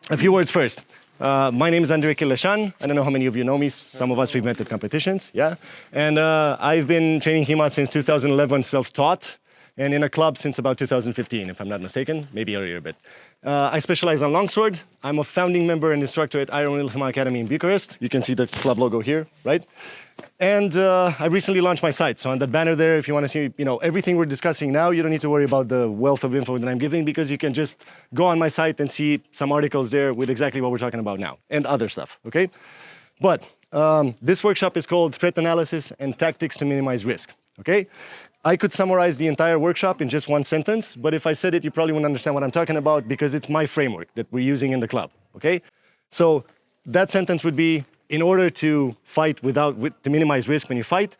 A few words first. My name is Andrei Kileshan. I don't know how many of you know me. Some of us we've met at competitions, yeah? And I've been training Hema since 2011, self-taught, and in a club since about 2015, if I'm not mistaken, maybe earlier a bit. I specialize on Longsword. I'm a founding member and instructor at IWHA Academy in Bucharest. You can see the club logo here, right? And I recently launched my site. So on that banner there, if you want to see, everything we're discussing now, you don't need to worry about the wealth of info that I'm giving, because you can just go on my site and see some articles there with exactly what we're talking about now and other stuff, okay? But this workshop is called Threat Analysis and Tactics to Minimize Risk, okay? I could summarize the entire workshop in just one sentence, but if I said it, you probably wouldn't understand what I'm talking about, because it's my framework that we're using in the club, okay? So that sentence would be, in order to fight to minimize risk when you fight,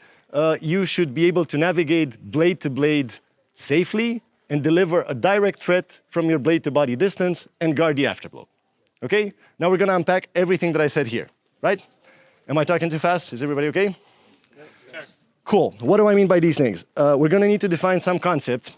you should be able to navigate blade to blade safely and deliver a direct threat from your blade to body distance and guard the afterblow, okay? Now we're gonna unpack everything that I said here, right? Am I talking too fast? Is everybody okay? Cool. What do I mean by these things? We're going to need to define some concepts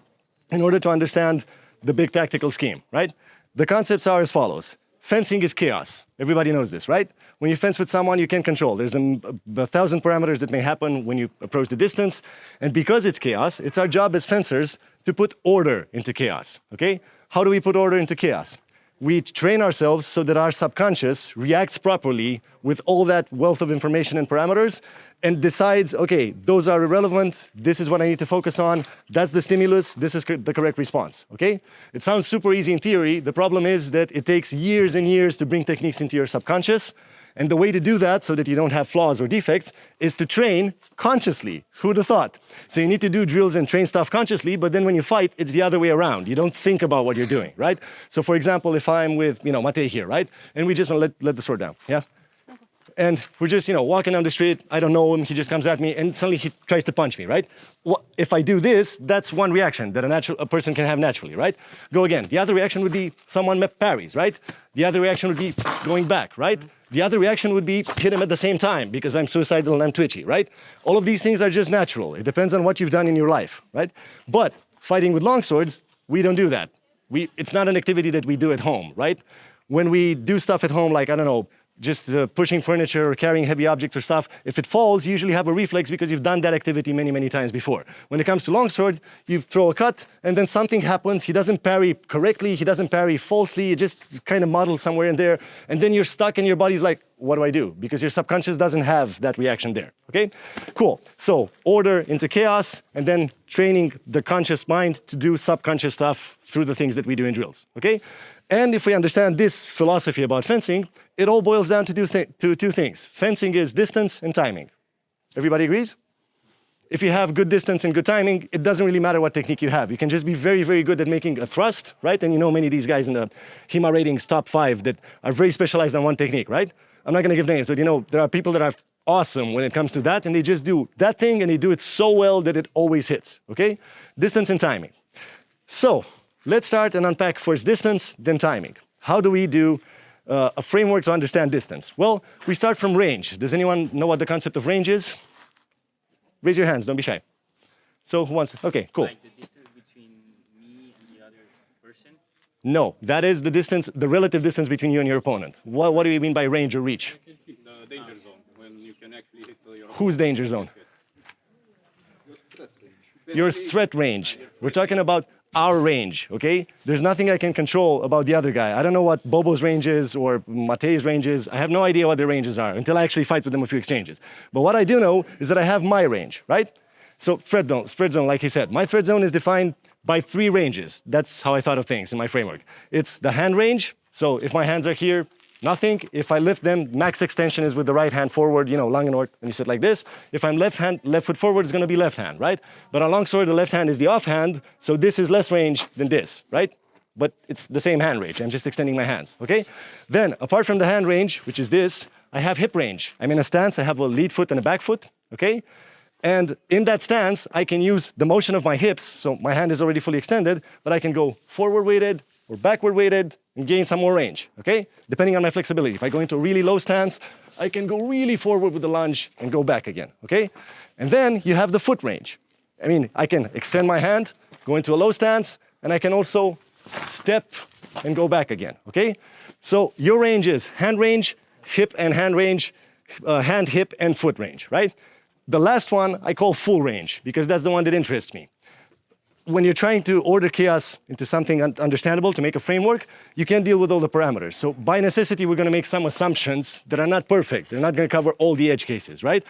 in order to understand the big tactical scheme, right? The concepts are as follows. Fencing is chaos. Everybody knows this, right? When you fence with someone, you can't control. There's a 1,000 parameters that may happen when you approach the distance. And because it's chaos, it's our job as fencers to put order into chaos, okay? How do we put order into chaos? We train ourselves so that our subconscious reacts properly with all that wealth of information and parameters and decides, okay, those are irrelevant, this is what I need to focus on, that's the stimulus, this is the correct response, okay? It sounds super easy in theory. The problem is that it takes years and years to bring techniques into your subconscious. And the way to do that, so that you don't have flaws or defects, is to train consciously. Who'd have thought? So you need to do drills and train stuff consciously, but then when you fight, it's the other way around. You don't think about what you're doing, right? So for example, if I'm with, Mate here, right? And we just want to let the sword down, yeah? And we're just, walking down the street, I don't know him, he just comes at me, and suddenly he tries to punch me, right? Well, if I do this, that's one reaction that a person can have naturally, right? Go again. The other reaction would be someone parries, right? The other reaction would be going back, right? The other reaction would be hit him at the same time, because I'm suicidal and I'm twitchy, right? All of these things are just natural. It depends on what you've done in your life, right? But fighting with longswords, we don't do that. It's not an activity that we do at home, right? When we do stuff at home, like, I don't know, just pushing furniture or carrying heavy objects or stuff, if it falls, you usually have a reflex because you've done that activity many, many times before. When it comes to longsword, you throw a cut, and then something happens. He doesn't parry correctly, he doesn't parry falsely, you just kind of muddle somewhere in there, and then you're stuck and your body's like, what do I do? Because your subconscious doesn't have that reaction there, okay? Cool. So order into chaos, and then training the conscious mind to do subconscious stuff through the things that we do in drills, okay? And if we understand this philosophy about fencing, it all boils down to two things. Fencing is distance and timing. Everybody agrees? If you have good distance and good timing, it doesn't really matter what technique you have. You can just be very, very good at making a thrust, right? And many of these guys in the Hema ratings top 5 that are very specialized on one technique, right? I'm not going to give names, but there are people that are awesome when it comes to that, and they just do that thing, and they do it so well that it always hits, okay? Distance and timing. So let's start and unpack first distance, then timing. How do we do a framework to understand distance? Well, we start from range. Does anyone know what the concept of range is? Raise your hands, don't be shy. So who wants? Okay, cool. Like the distance between me and the other person? No, that is the distance, the relative distance between you and your opponent. What do you mean by range or reach? The danger zone, when you can actually hit your opponent. Whose danger zone? Your threat range. We're talking about our range, okay? There's nothing I can control about the other guy. I don't know what Bobo's range is or Mate's range is. I have no idea what their ranges are until I actually fight with them a few exchanges. But what I do know is that I have my range, right? So threat zone, like he said, my threat zone is defined by 3 ranges. That's how I thought of things in my framework. It's the hand range. So if my hands are here, nothing. If I lift them, max extension is with the right hand forward, lunge, when you sit like this. If I'm left foot forward, it's going to be left hand, right? But on longsword, the left hand is the off hand, so this is less range than this, right? But it's the same hand range. I'm just extending my hands, okay? Then, apart from the hand range, which is this, I have hip range. I'm in a stance. I have a lead foot and a back foot, okay? And in that stance, I can use the motion of my hips, so my hand is already fully extended, but I can go forward weighted or backward weighted and gain some more range, okay? Depending on my flexibility. If I go into a really low stance, I can go really forward with the lunge and go back again, okay? And then you have the foot range. I can extend my hand, go into a low stance, and I can also step and go back again, okay? So your range is hand range, hip and hand range, hand, hip, and foot range, right? The last one I call full range because that's the one that interests me. When you're trying to order chaos into something understandable to make a framework, you can't deal with all the parameters. So by necessity, we're going to make some assumptions that are not perfect. They're not going to cover all the edge cases, right?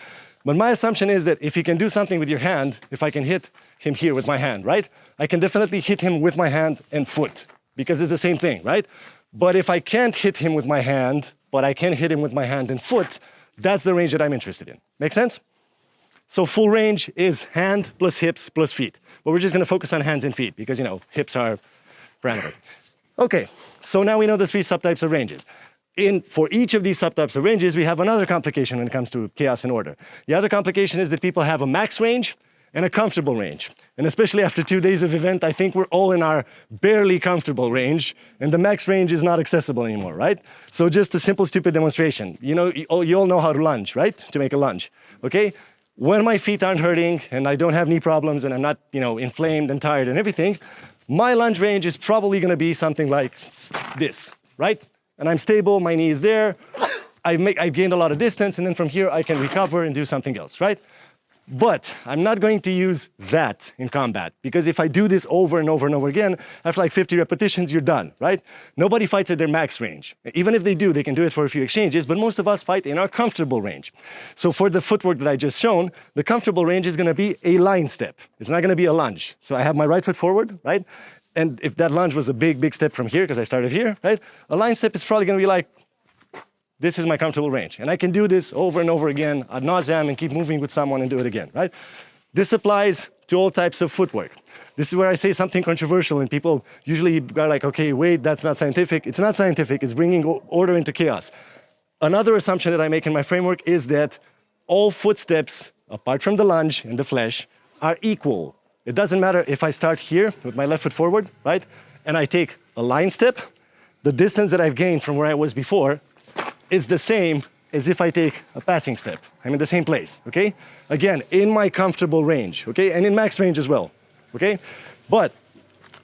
But my assumption is that if you can do something with your hand, if I can hit him here with my hand, right? I can definitely hit him with my hand and foot because it's the same thing, right? But if I can't hit him with my hand, but I can hit him with my hand and foot, that's the range that I'm interested in. Make sense? So full range is hand plus hips plus feet. But we're just going to focus on hands and feet because, you know, hips are parameter. Okay, so now we know the three subtypes of ranges. For each of these subtypes of ranges, we have another complication when it comes to chaos and order. The other complication is that people have a max range and a comfortable range. And especially after 2 days of event, I think we're all in our barely comfortable range, and the max range is not accessible anymore, right? So just a simple, stupid demonstration. You know, you all know how to lunge, right? To make a lunge, okay? When my feet aren't hurting and I don't have knee problems and I'm not, you know, inflamed and tired and everything, my lunge range is probably going to be something like this, right? And I'm stable, my knee is there, I've gained a lot of distance, and then from here I can recover and do something else, right? But I'm not going to use that in combat, because if I do this over and over and over again, after like 50 repetitions, you're done, right? Nobody fights at their max range. Even if they do, they can do it for a few exchanges, but most of us fight in our comfortable range. So for the footwork that I just shown, the comfortable range is gonna be a line step. It's not gonna be a lunge. So I have my right foot forward, right? And if that lunge was a big, big step from here, because I started here, right? A line step is probably gonna be like, this is my comfortable range. And I can do this over and over again ad nauseam and keep moving with someone and do it again, right? This applies to all types of footwork. This is where I say something controversial and people usually are like, okay, wait, that's not scientific. It's not scientific, it's bringing order into chaos. Another assumption that I make in my framework is that all footsteps, apart from the lunge and the flesh, are equal. It doesn't matter if I start here with my left foot forward, right? And I take a line step, the distance that I've gained from where I was before is the same as if I take a passing step. I'm in the same place, okay? Again, in my comfortable range, okay? And in max range as well, okay? But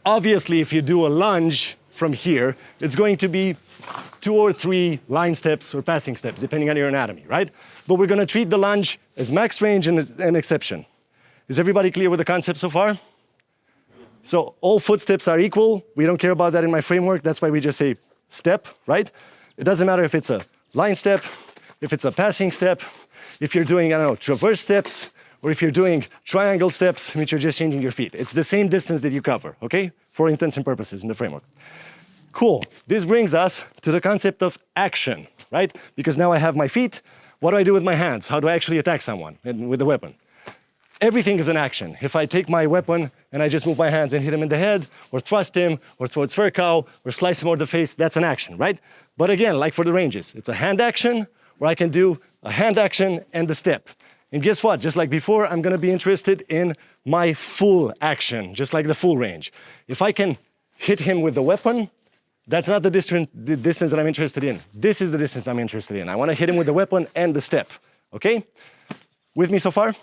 obviously, if you do a lunge from here, it's going to be 2 or 3 line steps or passing steps, depending on your anatomy, right? But we're gonna treat the lunge as max range and as an exception. Is everybody clear with the concept so far? So all footsteps are equal. We don't care about that in my framework. That's why we just say step, right? It doesn't matter if it's a line step, if it's a passing step, if you're doing, I don't know, traverse steps, or if you're doing triangle steps, which you're just changing your feet. It's the same distance that you cover, okay? For intents and purposes in the framework. Cool. This brings us to the concept of action, right? Because now I have my feet. What do I do with my hands? How do I actually attack someone with the weapon? Everything is an action. If I take my weapon and I just move my hands and hit him in the head, or thrust him, or throw Zwerchhau, or slice him over the face, that's an action, right? But again, like for the ranges, it's a hand action, where I can do a hand action and the step. And guess what? Just like before, I'm gonna be interested in my full action, just like the full range. If I can hit him with the weapon, that's not the distance that I'm interested in. This is the distance I'm interested in. I wanna hit him with the weapon and the step, okay? With me so far?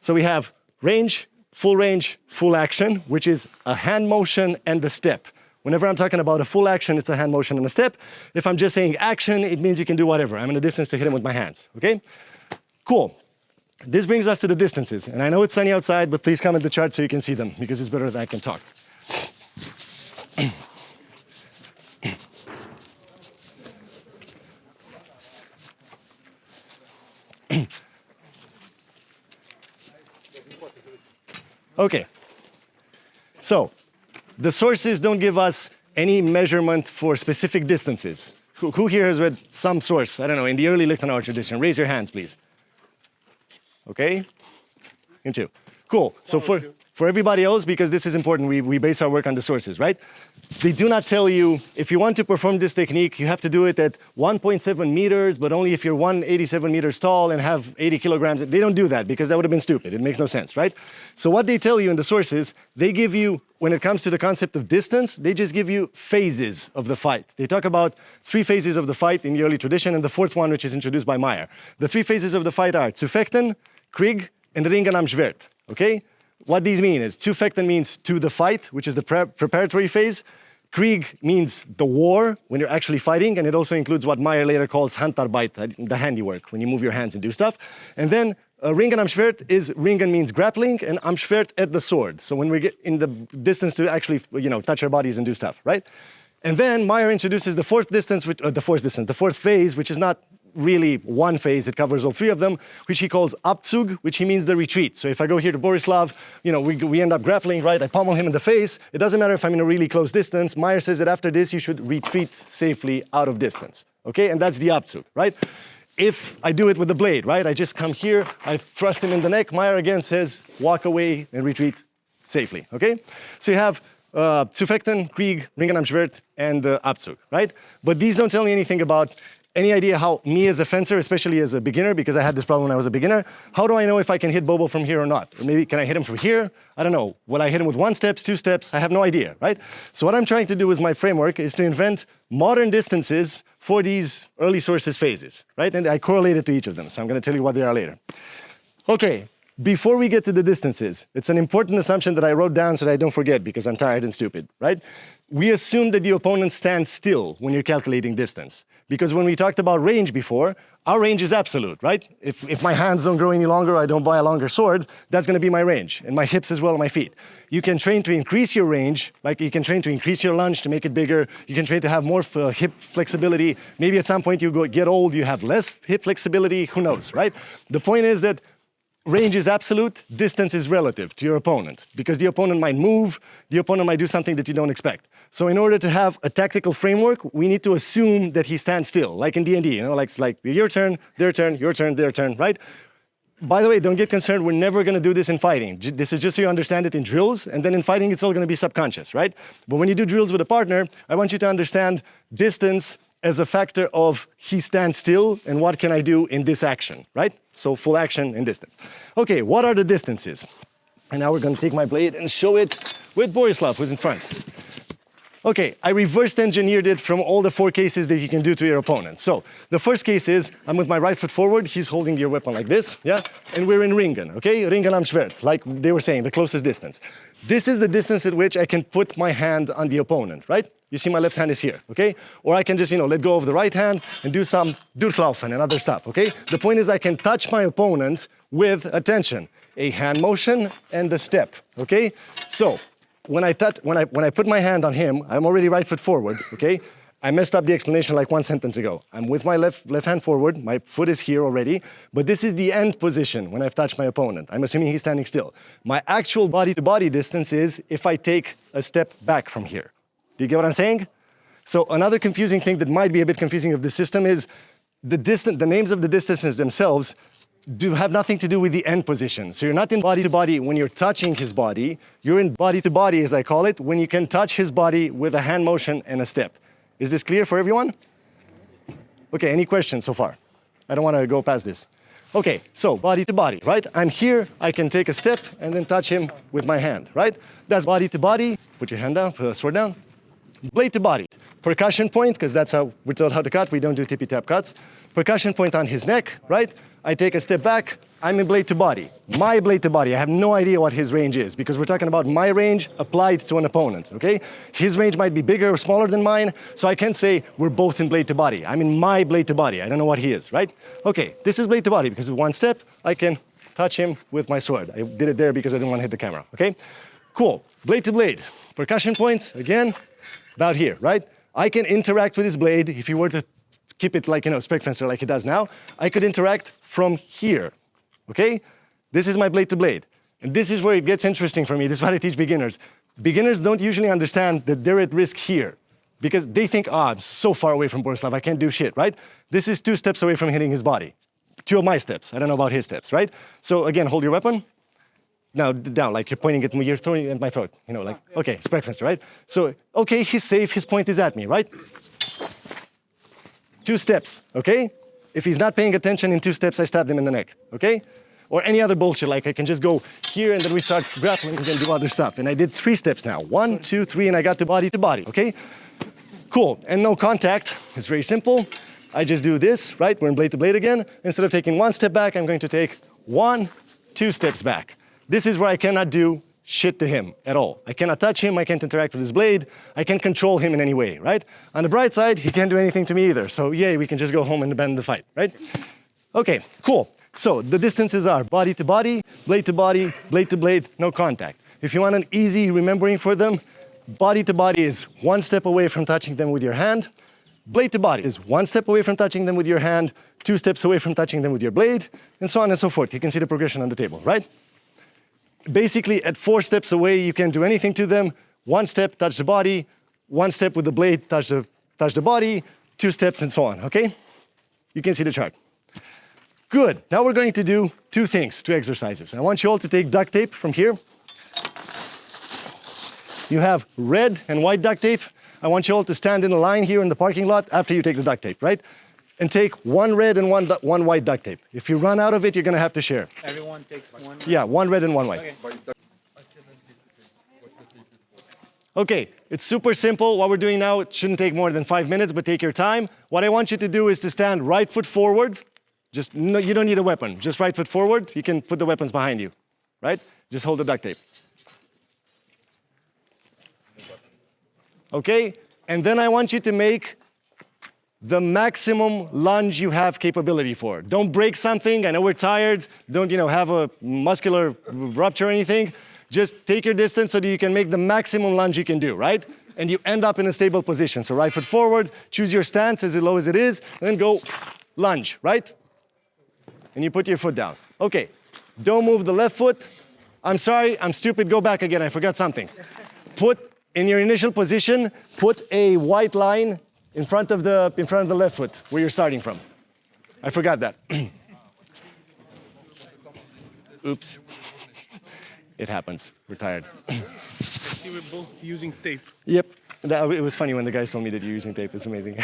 So we have range, full action, which is a hand motion and the step. Whenever I'm talking about a full action, it's a hand motion and a step. If I'm just saying action, it means you can do whatever. I'm in a distance to hit him with my hands, okay? Cool. This brings us to the distances. And I know it's sunny outside, but please comment the chart so you can see them, because it's better that I can talk. Okay, so the sources don't give us any measurement for specific distances. Who here has read some source, I don't know, in the early Liechtenauer tradition? Raise your hands, please. Okay, you too. Cool, so for everybody else, because this is important, we base our work on the sources, right? They do not tell you, if you want to perform this technique, you have to do it at 1.7 meters, but only if you're 187 meters tall and have 80 kilograms. They don't do that because that would have been stupid. It makes no sense, right? So what they tell you in the sources, they give you, when it comes to the concept of distance, they just give you phases of the fight. They talk about 3 phases of the fight in the early tradition, and the 4th one, which is introduced by Meyer. The 3 phases of the fight are zu fechten, Krieg, and Ringen am Schwert, okay? What these mean is, zu fechten means to the fight, which is the preparatory phase. Krieg means the war, when you're actually fighting, and it also includes what Meyer later calls Handarbeit, the handiwork, when you move your hands and do stuff. And then Ringen am Schwert is, Ringen means grappling, and am Schwert at the sword. So when we get in the distance to actually, touch our bodies and do stuff, right? And then Meyer introduces the fourth phase, which is not really one phase, it covers all three of them, which he calls Abzug, which he means the retreat. So if I go here to Borislav, we end up grappling, right? I pummel him in the face. It doesn't matter if I'm in a really close distance. Meyer says that after this, you should retreat safely out of distance, okay? And that's the Abzug, right? If I do it with the blade, right? I just come here, I thrust him in the neck. Meyer again says, walk away and retreat safely, okay? So you have Zufechten, Krieg, Ringen am Schwert, and Abzug, right? But these don't tell me anything about any idea how me as a fencer, especially as a beginner, because I had this problem when I was a beginner, how do I know if I can hit Bobo from here or not? Or maybe can I hit him from here? I don't know. Will I hit him with 1 step, 2 steps? I have no idea, right? So what I'm trying to do with my framework is to invent modern distances for these early sources phases, right? And I correlate it to each of them, so I'm going to tell you what they are later. Okay, before we get to the distances, it's an important assumption that I wrote down so that I don't forget because I'm tired and stupid, right? We assume that the opponent stands still when you're calculating distance. Because when we talked about range before, our range is absolute, right? If my hands don't grow any longer, I don't buy a longer sword, that's gonna be my range, and my hips as well, and my feet. You can train to increase your range, like you can train to increase your lunge to make it bigger, you can train to have more hip flexibility, maybe at some point you get old, you have less hip flexibility, who knows, right? The point is that range is absolute, distance is relative to your opponent, because the opponent might move, the opponent might do something that you don't expect. So in order to have a tactical framework, we need to assume that he stands still, like in D&D, like your turn, their turn, your turn, their turn, right? By the way, don't get concerned, we're never gonna do this in fighting. This is just so you understand it in drills, and then in fighting it's all gonna be subconscious, right? But when you do drills with a partner, I want you to understand distance as a factor of he stands still and what can I do in this action, right? So full action and distance. Okay, what are the distances? And now we're gonna take my blade and show it with Borislav, who's in front. Okay, I reversed engineered it from all the 4 cases that you can do to your opponent. So the first case is, I'm with my right foot forward, he's holding your weapon like this, yeah? And we're in Ringen, okay? Ringen am Schwert, like they were saying, the closest distance. This is the distance at which I can put my hand on the opponent, right? You see my left hand is here, okay? Or I can just, let go of the right hand and do some Durchlaufen and other stuff, okay? The point is I can touch my opponent with, attention, a hand motion and a step, okay? So, when I put my hand on him, I'm already right foot forward, okay? I messed up the explanation like 1 sentence ago. I'm with my left hand forward, my foot is here already, but this is the end position when I've touched my opponent. I'm assuming he's standing still. My actual body-to-body distance is if I take a step back from here. Do you get what I'm saying? So another confusing thing that might be a bit confusing of the system is the names of the distances themselves have nothing to do with the end position. So you're not in body-to-body when you're touching his body. You're in body-to-body, as I call it, when you can touch his body with a hand motion and a step. Is this clear for everyone? Okay, any questions so far? I don't want to go past this. Okay, so body-to-body, right? I'm here, I can take a step and then touch him with my hand, right? That's body-to-body. Put your hand down, put the sword down. Blade-to-body. Percussion point, because that's how we're told how to cut. We don't do tippy-tap cuts. Percussion point on his neck, right? I take a step back, I'm in blade to body. My blade to body, I have no idea what his range is because we're talking about my range applied to an opponent, okay? His range might be bigger or smaller than mine, so I can't say we're both in blade to body. I'm in my blade to body, I don't know what he is, right? Okay, this is blade to body because with 1 step, I can touch him with my sword. I did it there because I didn't want to hit the camera, okay? Cool, blade to blade. Percussion points, again, about here, right? I can interact with his blade if you were to keep it like, Sparring like he does now, I could interact from here, okay? This is my blade to blade. And this is where it gets interesting for me. This is what I teach beginners. Beginners don't usually understand that they're at risk here because they think, I'm so far away from Borislav, I can't do shit, right? This is 2 steps away from hitting his body. 2 of my steps, I don't know about his steps, right? So again, hold your weapon. Now down, like you're pointing at me, you're throwing it at my throat, okay, Sparring, right? So, okay, he's safe, his point is at me, right? 2 steps, okay? If he's not paying attention, in 2 steps, I stab him in the neck, okay? Or any other bullshit, like I can just go here and then we start grappling and then do other stuff. And I did 3 steps now. 1, 2, 3, and I got to body, okay? Cool, and no contact, it's very simple. I just do this, right? We're in blade to blade again. Instead of taking 1 step back, I'm going to take 1, 2 steps back. This is where I cannot do shit to him at all. I cannot touch him, I can't interact with his blade, I can't control him in any way, right? On the bright side, he can't do anything to me either, so yay, we can just go home and abandon the fight, right? Okay, cool. So the distances are body to body, blade to body, blade to blade, no contact. If you want an easy remembering for them, body to body is 1 step away from touching them with your hand. Blade to body is 1 step away from touching them with your hand, 2 steps away from touching them with your blade, and so on and so forth. You can see the progression on the table, right? Basically, at 4 steps away, you can't do anything to them. 1 step, touch the body. 1 step with the blade, touch the body. 2 steps, and so on, okay? You can see the chart. Good. Now we're going to do 2 things, 2 exercises. I want you all to take duct tape from here. You have red and white duct tape. I want you all to stand in a line here in the parking lot after you take the duct tape, right? And take 1 red and 1 white duct tape. If you run out of it, you're going to have to share. Everyone takes one. Yeah, 1 red and 1 white. Okay. Okay, it's super simple. What we're doing now, it shouldn't take more than 5 minutes, but take your time. What I want you to do is to stand right foot forward. Just, no, you don't need a weapon. Just right foot forward. You can put the weapons behind you, right? Just hold the duct tape. Okay, and then I want you to make the maximum lunge you have capability for. Don't break something. I know we're tired. Don't, have a muscular rupture or anything. Just take your distance so that you can make the maximum lunge you can do, right? And you end up in a stable position. So right foot forward, choose your stance as low as it is, and then go lunge, right? And you put your foot down. Okay, don't move the left foot. I'm sorry, I'm stupid, go back again, I forgot something. In your initial position, put a white line in front of the left foot, where you're starting from. I forgot that. Oops. It happens, we're tired. I see we're both using tape. Yep, it was funny when the guys told me that you're using tape, it's amazing.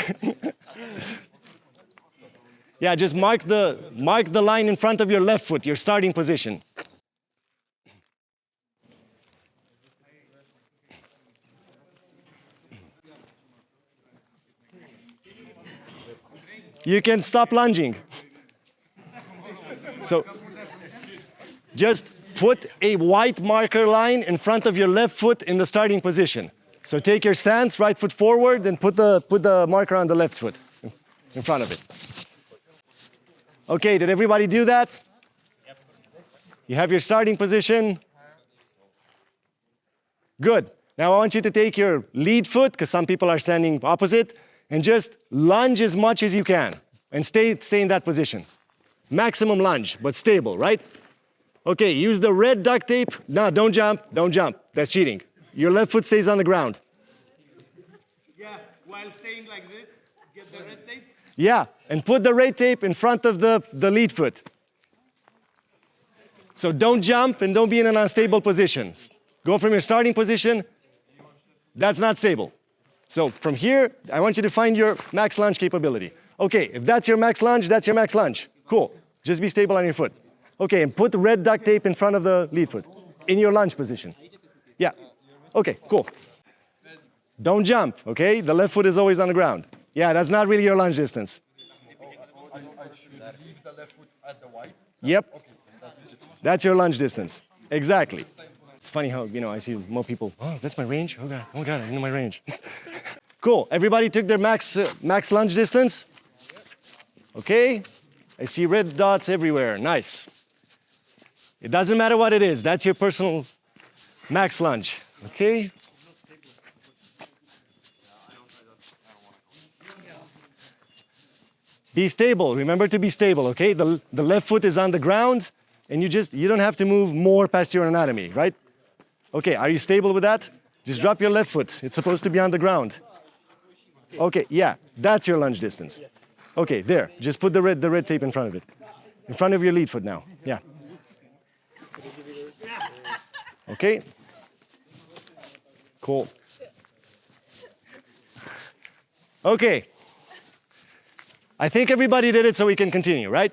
Yeah, just mark the line in front of your left foot, your starting position. You can stop lunging. So just put a white marker line in front of your left foot in the starting position. So take your stance, right foot forward, and put the marker on the left foot in front of it. Okay, did everybody do that? Yep. You have your starting position. Good. Now I want you to take your lead foot, because some people are standing opposite, and just lunge as much as you can. And stay in that position. Maximum lunge, but stable, right? Okay, use the red duct tape. No, don't jump, don't jump. That's cheating. Your left foot stays on the ground. Yeah, while staying like this, get the red tape. Yeah, and put the red tape in front of the lead foot. So don't jump and don't be in an unstable position. Go from your starting position. That's not stable. So from here, I want you to find your max lunge capability. Okay, if that's your max lunge, that's your max lunge. Cool. Just be stable on your foot. Okay, and put the red duct tape in front of the lead foot in your lunge position. Yeah. Okay, cool. Don't jump, okay? The left foot is always on the ground. Yeah, that's not really your lunge distance. I should leave the left foot at the white? Yep. Okay, That's your lunge distance. Exactly. It's funny how, I see more people, oh, that's my range? Oh God, I know my range. Cool, everybody took their max lunge distance? Okay, I see red dots everywhere, nice. It doesn't matter what it is, that's your personal max lunge, okay? Be stable, remember to be stable, okay? The left foot is on the ground, and you don't have to move more past your anatomy, right? Okay, are you stable with that? Just drop your left foot, it's supposed to be on the ground. Okay, yeah, that's your lunge distance. Okay, there, just put the red tape in front of it. In front of your lead foot now, yeah. Okay. Cool. Okay. I think everybody did it, so we can continue, right?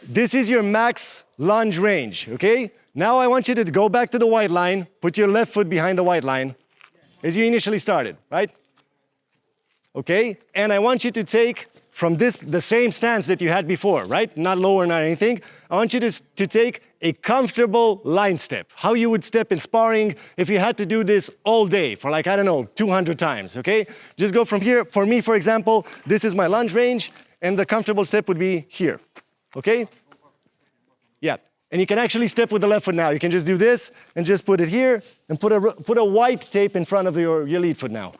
This is your max lunge range, okay? Now I want you to go back to the white line, put your left foot behind the white line, as you initially started, right? Okay, and I want you to take from the same stance that you had before, right? Not lower, not anything. I want you to take a comfortable line step. How you would step in sparring if you had to do this all day for like, I don't know, 200 times, okay? Just go from here. For me, for example, this is my lunge range, and the comfortable step would be here, okay? Yeah, and you can actually step with the left foot now. You can just do this and just put it here and put a white tape in front of your lead foot now.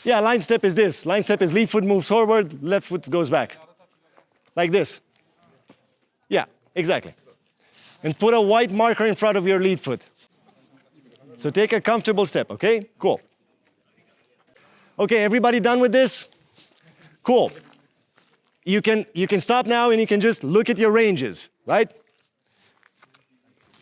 Yeah, line step is this. Line step is lead foot moves forward, left foot goes back. Like this. Yeah, exactly. And put a white marker in front of your lead foot. So take a comfortable step, okay? Cool. Okay, everybody done with this? Cool. You can stop now and you can just look at your ranges, right?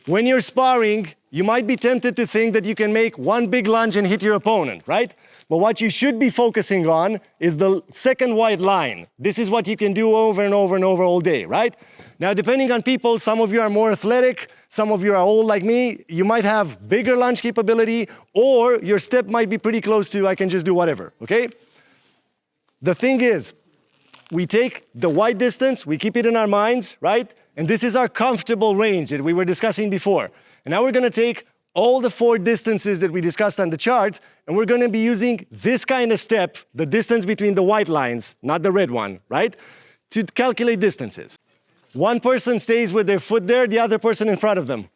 When you're sparring, you might be tempted to think that you can make one big lunge and hit your opponent, right? But what you should be focusing on is the second white line. This is what you can do over and over and over all day, right? Now, depending on people, some of you are more athletic, some of you are old like me, you might have bigger lunge capability, or your step might be pretty close to, I can just do whatever, okay? The thing is, we take the white distance, we keep it in our minds, right? And this is our comfortable range that we were discussing before. And now we're gonna take all the 4 distances that we discussed on the chart, and we're gonna be using this kind of step, the distance between the white lines, not the red one, right? To calculate distances. One person stays with their foot there, the other person in front of them.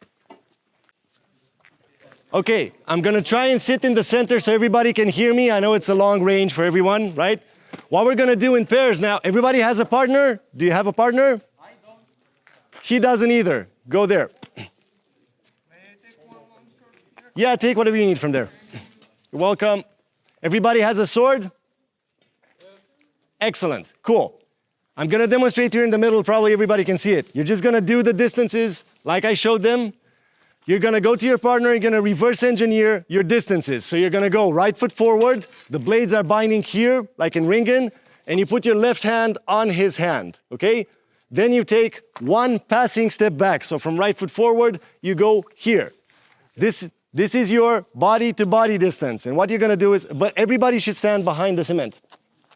Okay, I'm gonna try and sit in the center so everybody can hear me. I know it's a long range for everyone, right? What we're gonna do in pairs now, everybody has a partner? Do you have a partner? I don't. He doesn't either. Go there. Yeah, take whatever you need from there. You're welcome. Everybody has a sword? Yes. Excellent, cool. I'm gonna demonstrate here in the middle, probably everybody can see it. You're just gonna do the distances like I showed them. You're gonna go to your partner, you're gonna reverse engineer your distances. So you're gonna go right foot forward, the blades are binding here, like in ringen, and you put your left hand on his hand, okay? Then you take one passing step back. So from right foot forward, you go here. This is your body-to-body distance. And what you're gonna do is, but everybody should stand behind the cement.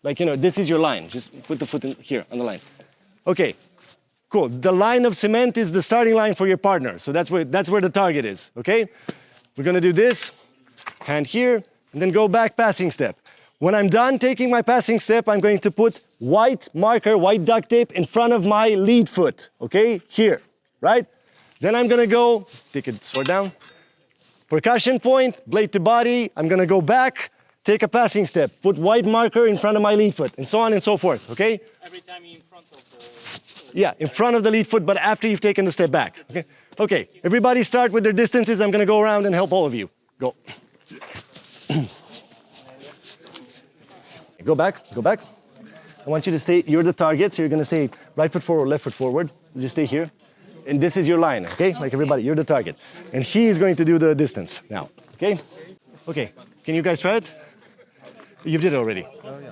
Like, you know, this is your line. Just put the foot in here on the line. Okay, cool. The line of cement is the starting line for your partner. So that's where the target is, okay? We're gonna do this, hand here, and then go back passing step. When I'm done taking my passing step, I'm going to put white marker, white duct tape in front of my lead foot, okay? Here, right? Then I'm gonna go, take it, sword down. Percussion point, blade to body, I'm gonna go back, take a passing step, put white marker in front of my lead foot, and so on and so forth, okay? Every time in front of the... Yeah, in front of the lead foot, but after you've taken the step back, okay? Okay, everybody start with their distances. I'm gonna go around and help all of you. Go. Go back, go back. I want you to stay, you're the target, so you're gonna stay right foot forward, left foot forward. Just stay here. And this is your line, okay? Like everybody, you're the target. And he is going to do the distance now, okay? Okay, can you guys try it? You did it already.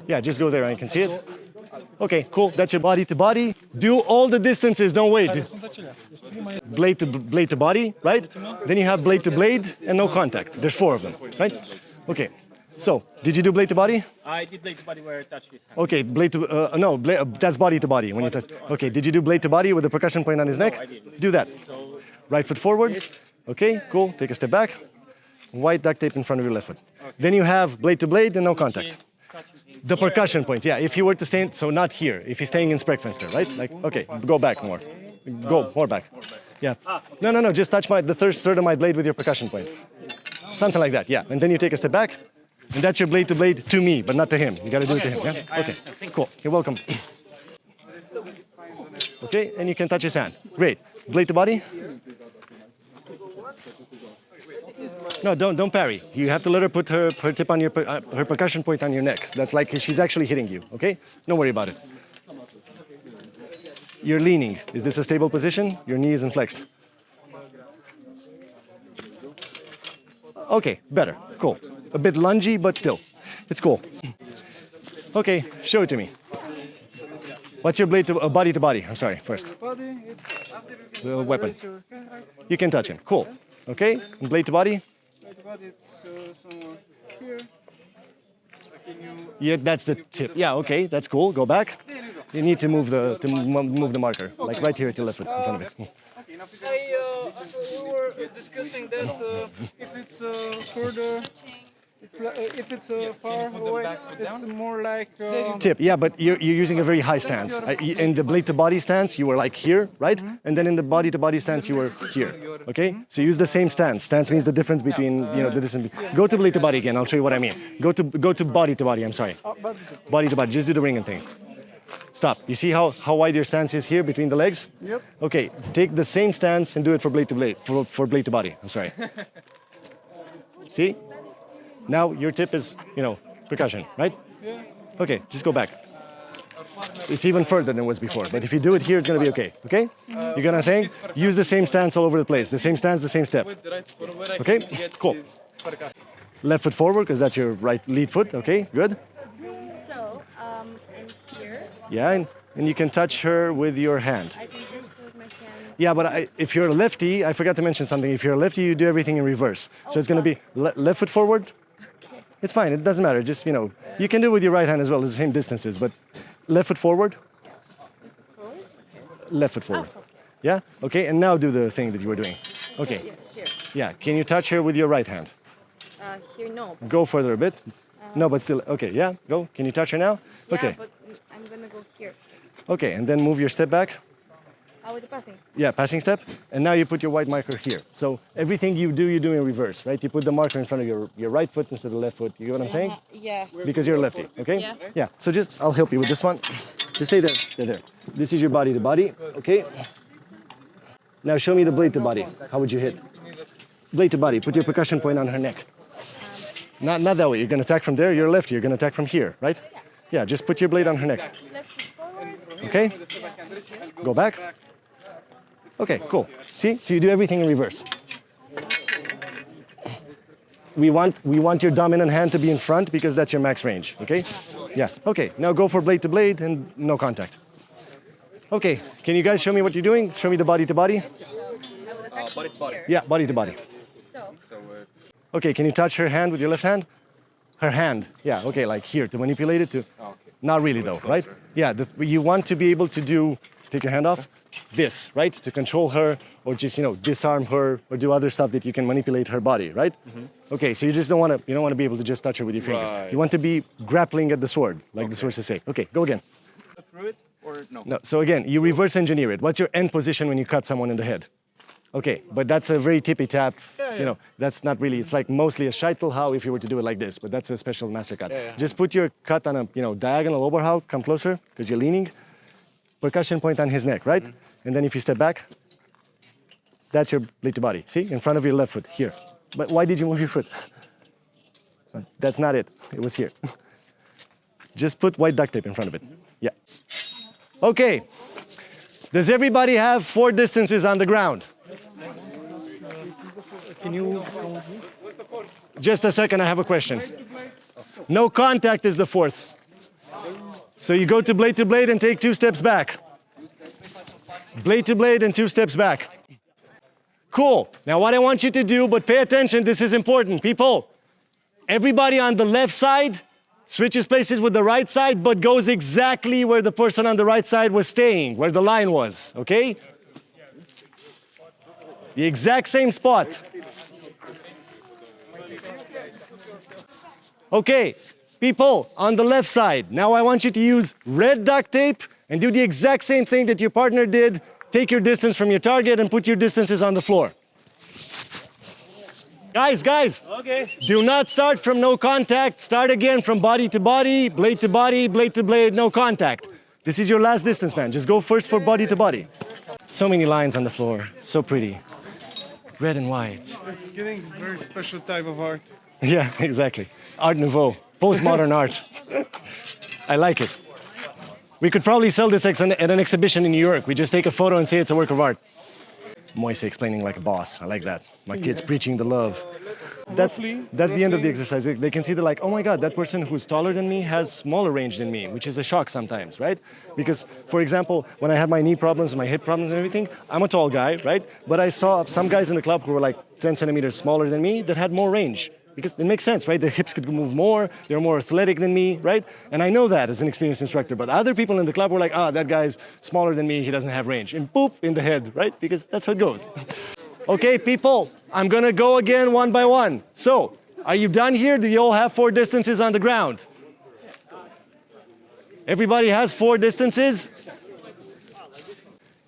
Yeah, just go there and you can see it. Okay, cool, that's your body to body. Do all the distances, don't wait. Blade to body, right? Then you have blade to blade and no contact. There's 4 of them, right? Okay, so, did you do blade to body? I did blade to body where I touched his hand. Okay, blade to, no, that's body to body when you touch. Okay, did you do blade to body with the percussion point on his neck? I did. Do that. Right foot forward. Okay, cool, take a step back. White duct tape in front of your left foot. Okay. Then you have blade to blade and no contact. The percussion points, yeah, if he were to stay, so not here, if he's staying in Sprechfenster, right? Like, okay, go back more. Go, more back. Yeah. No, just touch the third of my blade with your percussion point. Something like that, yeah. And then you take a step back, and that's your blade to blade to me, but not to him. You gotta do it to him, yeah? Okay, cool, you're welcome. Okay, and you can touch his hand. Great. Blade to body. No, don't parry. You have to let her put her tip on your her percussion point on your neck. That's like she's actually hitting you, okay? Don't worry about it. You're leaning. Is this a stable position? Your knee isn't flexed. Okay, better, cool. A bit lungy, but still, it's cool. Okay, show it to me. What's your blade to body to body? I'm sorry, first. Body, it's The weapon. You can touch him, cool. Okay, and blade to body? Blade to body, it's somewhere here. Yeah, that's the tip. Yeah, okay, that's cool. Go back. You need to move the marker, like right here at your left foot in front of it. We were discussing that if it's further, if it's far away, it's more like. Tip, yeah, but you're using a very high stance. In the blade to body stance, you were like here, right? And then in the body to body stance, you were here. Okay? So use the same stance. Stance means the difference between, the distance. Go to blade to body again. I'll show you what I mean. Go to body to body. I'm sorry. Body to body. Just do the ringing thing. Stop. You see how wide your stance is here between the legs? Yep. Okay. Take the same stance and do it for blade to blade. For blade to body. I'm sorry. See? Now your tip is, percussion, right? Yeah. Okay, just go back. It's even further than it was before, but if you do it here, it's gonna be okay, okay? You get what I'm saying? Use the same stance all over the place. The same stance, the same step. Okay, cool. Left foot forward, because that's your right lead foot, okay, good. So, and here, Yeah, and you can touch her with your hand. I can just put my hand. Yeah, but if you're a lefty, I forgot to mention something. If you're a lefty, you do everything in reverse. So it's gonna be left foot forward. It's fine, it doesn't matter. Just, you can do it with your right hand as well, it's the same distances, but left foot forward. Left foot forward. Yeah? Okay, and now do the thing that you were doing. Okay. Here. Yeah, can you touch her with your right hand? Here, no. Go further a bit. No, but still, okay, yeah, go. Can you touch her now? Yeah, Okay. but I'm gonna go here. Okay, and then move your step back. With the passing. Yeah, passing step. And now you put your white marker here. So everything you do in reverse, right? You put the marker in front of your right foot instead of the left foot. You get what I'm saying? Yeah. Because you're a lefty, okay? Yeah. Yeah, so I'll help you with this one. Just stay there. This is your body to body, okay? Now show me the blade to body. How would you hit? Blade to body, put your percussion point on her neck. Not that way, you're gonna attack from there, you're a lefty, you're gonna attack from here, right? Yeah, just put your blade on her neck. Left foot forward. Okay? Go back. Okay, cool. See? So you do everything in reverse. We want your dominant hand to be in front because that's your max range, okay? Yeah, okay. Now go for blade to blade and no contact. Okay, can you guys show me what you're doing? Show me the body to body. Body to body. Yeah, body to body. So, it's Okay, can you touch her hand with your left hand? Her hand, yeah, okay, like here, to manipulate it to... Not really though, right? Yeah, you want to be able to take your hand off, this, right? To control her or just, disarm her or do other stuff that you can manipulate her body, right? Okay, so you just don't want to be able to just touch her with your fingers. Right. You want to be grappling at the sword, like the sources say. Okay, go again. Through it or no? No, so again, you reverse engineer it. What's your end position when you cut someone in the head? Okay, but that's a very tippy tap. That's not really, it's like mostly a Schießhau if you were to do it like this, but that's a special master cut. Just put your cut on a, diagonal Oberhau, come closer, because you're leaning. Percussion point on his neck, right? And then if you step back, that's your blade to body. See, in front of your left foot, here. But why did you move your foot? That's not it, it was here. Just put white duct tape in front of it. Yeah. Okay, does everybody have 4 distances on the ground? Can you? Just a second, I have a question. No contact is the 4th. So you go to blade and take 2 steps back. Blade to blade and 2 steps back. Cool. Now what I want you to do, but pay attention, this is important. People, everybody on the left side switches places with the right side, but goes exactly where the person on the right side was staying, where the line was, okay? The exact same spot. Okay, people on the left side, now I want you to use red duct tape and do the exact same thing that your partner did. Take your distance from your target and put your distances on the floor. Guys, Okay. do not start from no contact. Start again from body to body, blade to blade, no contact. This is your last distance, man. Just go first for body to body. So many lines on the floor, so pretty. Red and white. It's getting a very special type of art. Yeah, exactly. Art Nouveau, postmodern art. I like it. We could probably sell this at an exhibition in New York. We just take a photo and say it's a work of art. Moise explaining like a boss. I like that. My kids preaching the love. That's the end of the exercise. They can see they're like, oh my God, that person who's taller than me has smaller range than me, which is a shock sometimes, right? Because, for example, when I had my knee problems, my hip problems and everything, I'm a tall guy, right? But I saw some guys in the club who were like 10 centimeters smaller than me that had more range. Because it makes sense, right? Their hips could move more, they're more athletic than me, right? And I know that as an experienced instructor, but other people in the club were like, ah, that guy's smaller than me, he doesn't have range. And boop, in the head, right? Because that's how it goes. Okay, people, I'm gonna go again one by one. So, are you done here? Do you all have 4 distances on the ground? Everybody has 4 distances?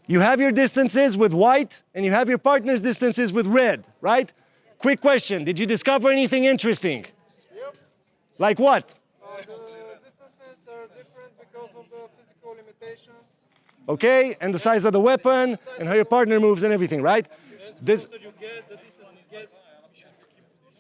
You have your distances with white, and you have your partner's distances with red, right? Quick question, did you discover anything interesting? Yep. Like what? The distances are different because of the physical limitations. Okay, and the size of the weapon, and how your partner moves and everything, right? This, you get, the distance gets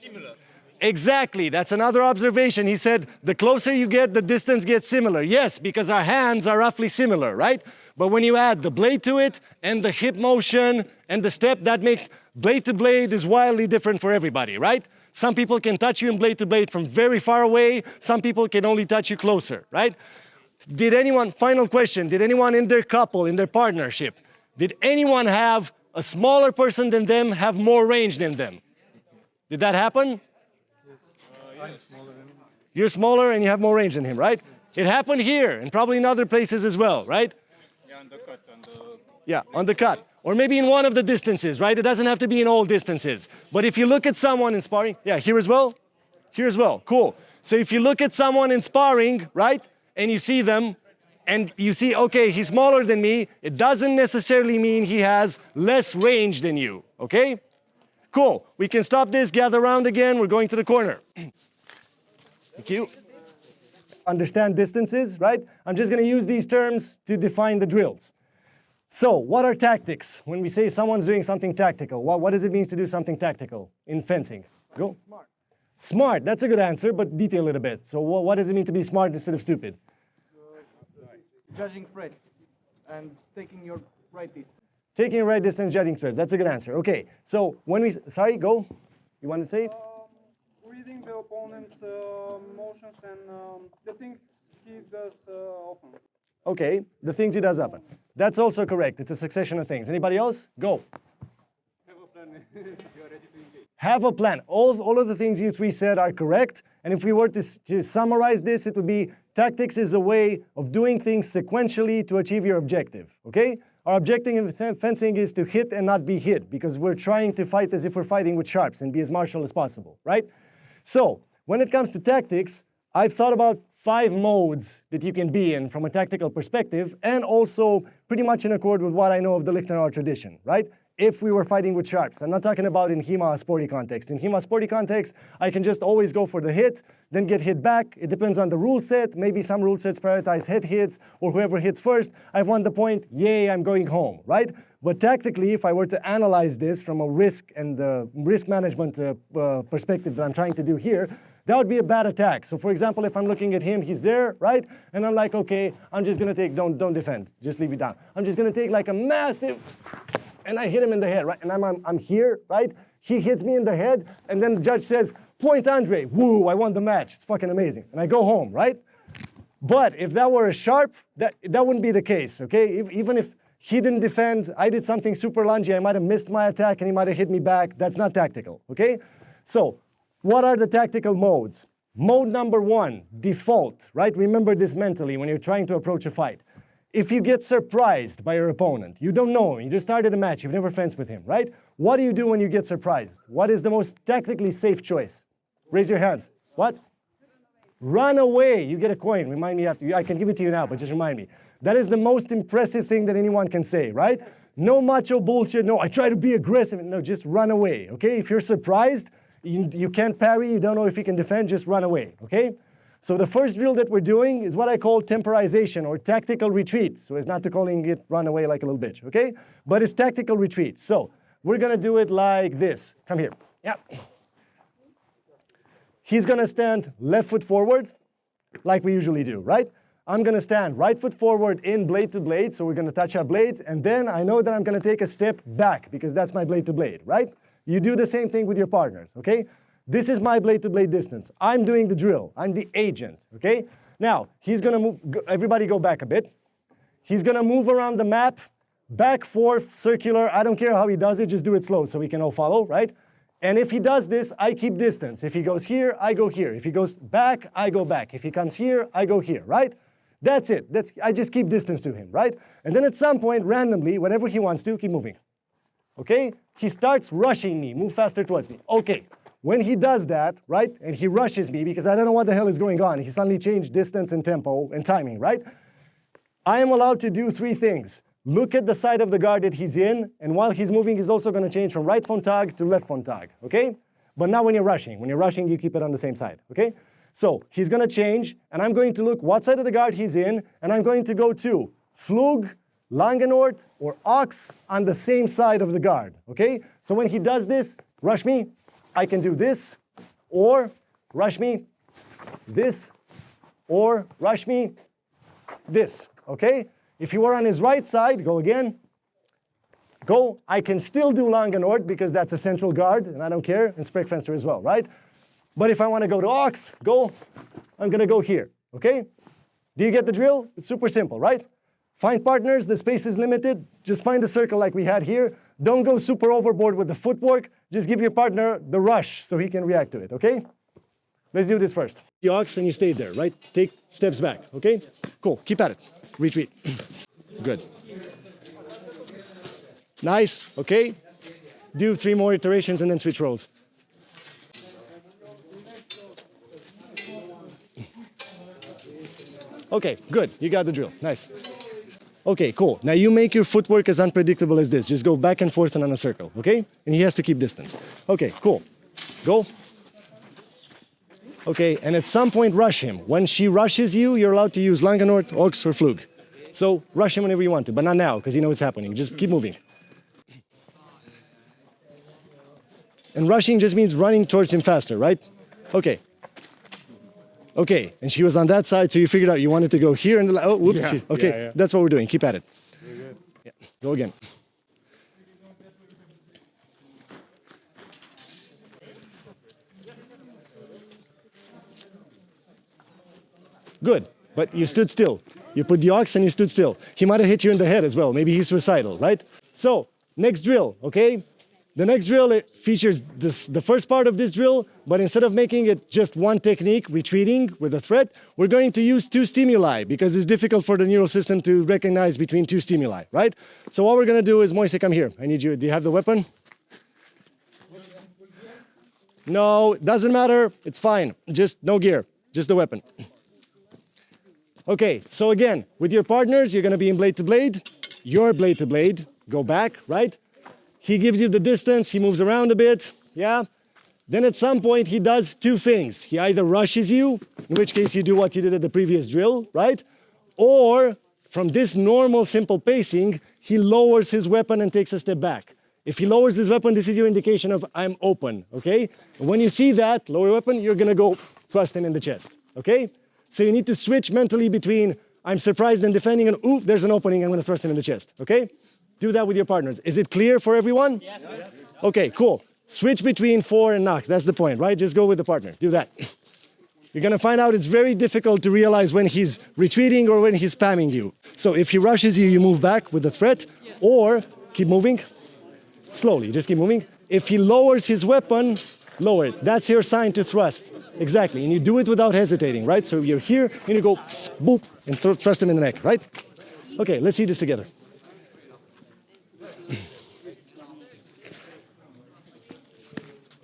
similar. exactly, that's another observation. He said, the closer you get, the distance gets similar. Yes, because our hands are roughly similar, right? But when you add the blade to it, and the hip motion, and the step, that makes blade to blade is wildly different for everybody, right? Some people can touch you in blade to blade from very far away. Some people can only touch you closer, right? Did anyone, final question, did anyone in their couple, in their partnership, did anyone have a smaller person than them have more range than them? Did that happen? I'm smaller than him. You're smaller and you have more range than him, right? It happened here and probably in other places as well, right? Yeah, on the cut, Yeah, on the cut. Or maybe in one of the distances, right? It doesn't have to be in all distances. But if you look at someone in sparring, yeah, here as well? Here as well, cool. So if you look at someone in sparring, right? And you see them, and you see, okay, he's smaller than me, it doesn't necessarily mean he has less range than you, okay? Cool, we can stop this, gather around again, we're going to the corner. Thank you. Understand distances, right? I'm just gonna use these terms to define the drills. So, what are tactics? When we say someone's doing something tactical, what does it mean to do something tactical in fencing? Go. Smart. Smart, that's a good answer, but detail it a bit. So what does it mean to be smart instead of stupid? Judging threats and taking your right distance. Taking your right distance, judging threats, that's a good answer. Okay, so when we, sorry, go. You want to say it? Reading the opponent's motions and the things he does often. Okay, the things he does often. That's also correct. It's a succession of things. Anybody else? Go. Have a plan. You're ready to engage. Have a plan. All of the things you 3 said are correct. And if we were to summarize this, it would be tactics is a way of doing things sequentially to achieve your objective, okay? Our objective in fencing is to hit and not be hit, because we're trying to fight as if we're fighting with sharps and be as martial as possible, right? So, when it comes to tactics, I've thought about 5 modes that you can be in from a tactical perspective, and also pretty much in accord with what I know of the Liechtenauer tradition, right? If we were fighting with sharps. I'm not talking about in Hema sporty context. In Hema sporty context, I can just always go for the hit, then get hit back. It depends on the rule set. Maybe some rule sets prioritize head hits, or whoever hits first. I've won the point, yay, I'm going home, right? But tactically, if I were to analyze this from a risk and risk management perspective that I'm trying to do here, that would be a bad attack. So for example, if I'm looking at him, he's there, right? And I'm like, okay, I'm just gonna take, don't defend, just leave it down. I'm just gonna take like a massive, and I hit him in the head, right? And I'm here, right? He hits me in the head, and then the judge says, point Andre, woo, I won the match. It's fucking amazing. And I go home, right? But if that were a sharp, that wouldn't be the case, okay? Even if he didn't defend, I did something super lungy, I might have missed my attack and he might have hit me back. That's not tactical, okay? So, what are the tactical modes? Mode number 1, default, right? Remember this mentally when you're trying to approach a fight. If you get surprised by your opponent, you don't know him, you just started a match, you've never fenced with him, right? What do you do when you get surprised? What is the most tactically safe choice? Raise your hands. What? Run away. You get a coin. Remind me after. I can give it to you now, but just remind me. That is the most impressive thing that anyone can say, right? No macho bullshit. No, I try to be aggressive. No, just run away, okay? If you're surprised, you can't parry, you don't know if you can defend, just run away, okay? So the first drill that we're doing is what I call temporization or tactical retreat. So it's not to calling it run away like a little bitch, okay? But it's tactical retreat. So we're gonna do it like this. Come here. Yeah. He's gonna stand left foot forward, like we usually do, right? I'm gonna stand right foot forward in blade to blade, so we're gonna touch our blades, and then I know that I'm gonna take a step back, because that's my blade to blade, right? You do the same thing with your partners, okay? This is my blade to blade distance. I'm doing the drill, I'm the agent, okay? Now, he's gonna move, everybody go back a bit. He's gonna move around the map, back, forth, circular, I don't care how he does it, just do it slow so we can all follow, right? And if he does this, I keep distance. If he goes here, I go here. If he goes back, I go back. If he comes here, I go here, right? That's it. I just keep distance to him, right? And then at some point, randomly, whenever he wants to, keep moving. Okay? He starts rushing me, move faster towards me. Okay. When he does that, right, and he rushes me because I don't know what the hell is going on, he suddenly changed distance and tempo and timing, right? I am allowed to do three things. Look at the side of the guard that he's in, and while he's moving, he's also going to change from right phone tag to left phone tag, okay? But not when you're rushing. When you're rushing, you keep it on the same side, okay? So he's going to change, and I'm going to look what side of the guard he's in, and I'm going to go to Flug, Langenort, or Ox on the same side of the guard, okay? So when he does this, rush me, I can do this, or rush me, this, or rush me, this, okay? If you were on his right side, go again, go. I can still do Langenort because that's a central guard, and I don't care, and Sprechfenster as well, right? But if I want to go to Ox, go, I'm going to go here, okay? Do you get the drill? It's super simple, right? Find partners, the space is limited, just find a circle like we had here. Don't go super overboard with the footwork, just give your partner the rush so he can react to it, okay? Let's do this first. The Ox and you stay there, right? Take steps back, okay? Cool, keep at it. Retreat. Good. Nice, okay? Do 3 more iterations and then switch roles. Okay, good, you got the drill, nice. Okay, cool. Now you make your footwork as unpredictable as this. Just go back and forth and on a circle, okay? And he has to keep distance. Okay, cool. Go. Okay, and at some point rush him. When she rushes you, you're allowed to use Langenort, Ox, or Flug. So rush him whenever you want to, but not now, because you know what's happening. Just keep moving. And rushing just means running towards him faster, right? Okay. Okay, and she was on that side, so you figured out you wanted to go here and oh, whoops. Yeah, okay, that's what we're doing. Keep at it. Yeah, go again. Good, but you stood still. You put the Ox and you stood still. He might have hit you in the head as well. Maybe he's suicidal, right? So, next drill, okay? The next drill, it features the first part of this drill, but instead of making it just one technique, retreating with a threat, we're going to use 2 stimuli because it's difficult for the neural system to recognize between 2 stimuli, right? So what we're going to do is, Moise, come here. I need you. Do you have the weapon? No, doesn't matter. It's fine. Just no gear. Just the weapon. Okay, so again, with your partners, you're going to be in blade to blade. Your blade to blade. Go back, right? He gives you the distance, he moves around a bit, yeah? Then at some point he does 2 things. He either rushes you, in which case you do what you did at the previous drill, right? Or from this normal simple pacing, he lowers his weapon and takes a step back. If he lowers his weapon, this is your indication of I'm open, okay? And when you see that, lower weapon, you're gonna go thrust him in the chest, okay? So you need to switch mentally between I'm surprised and defending and ooh, there's an opening, I'm gonna thrust him in the chest, okay? Do that with your partners. Is it clear for everyone? Yes. Okay, cool. Switch between 4 and Nach. That's the point, right? Just go with the partner. Do that. You're going to find out it's very difficult to realize when he's retreating or when he's spamming you. So if he rushes you, you move back with the threat, or keep moving slowly. Just keep moving. If he lowers his weapon, lower it. That's your sign to thrust. Exactly. And you do it without hesitating, right? So you're here, and you go boop, and thrust him in the neck, right? Okay, let's see this together.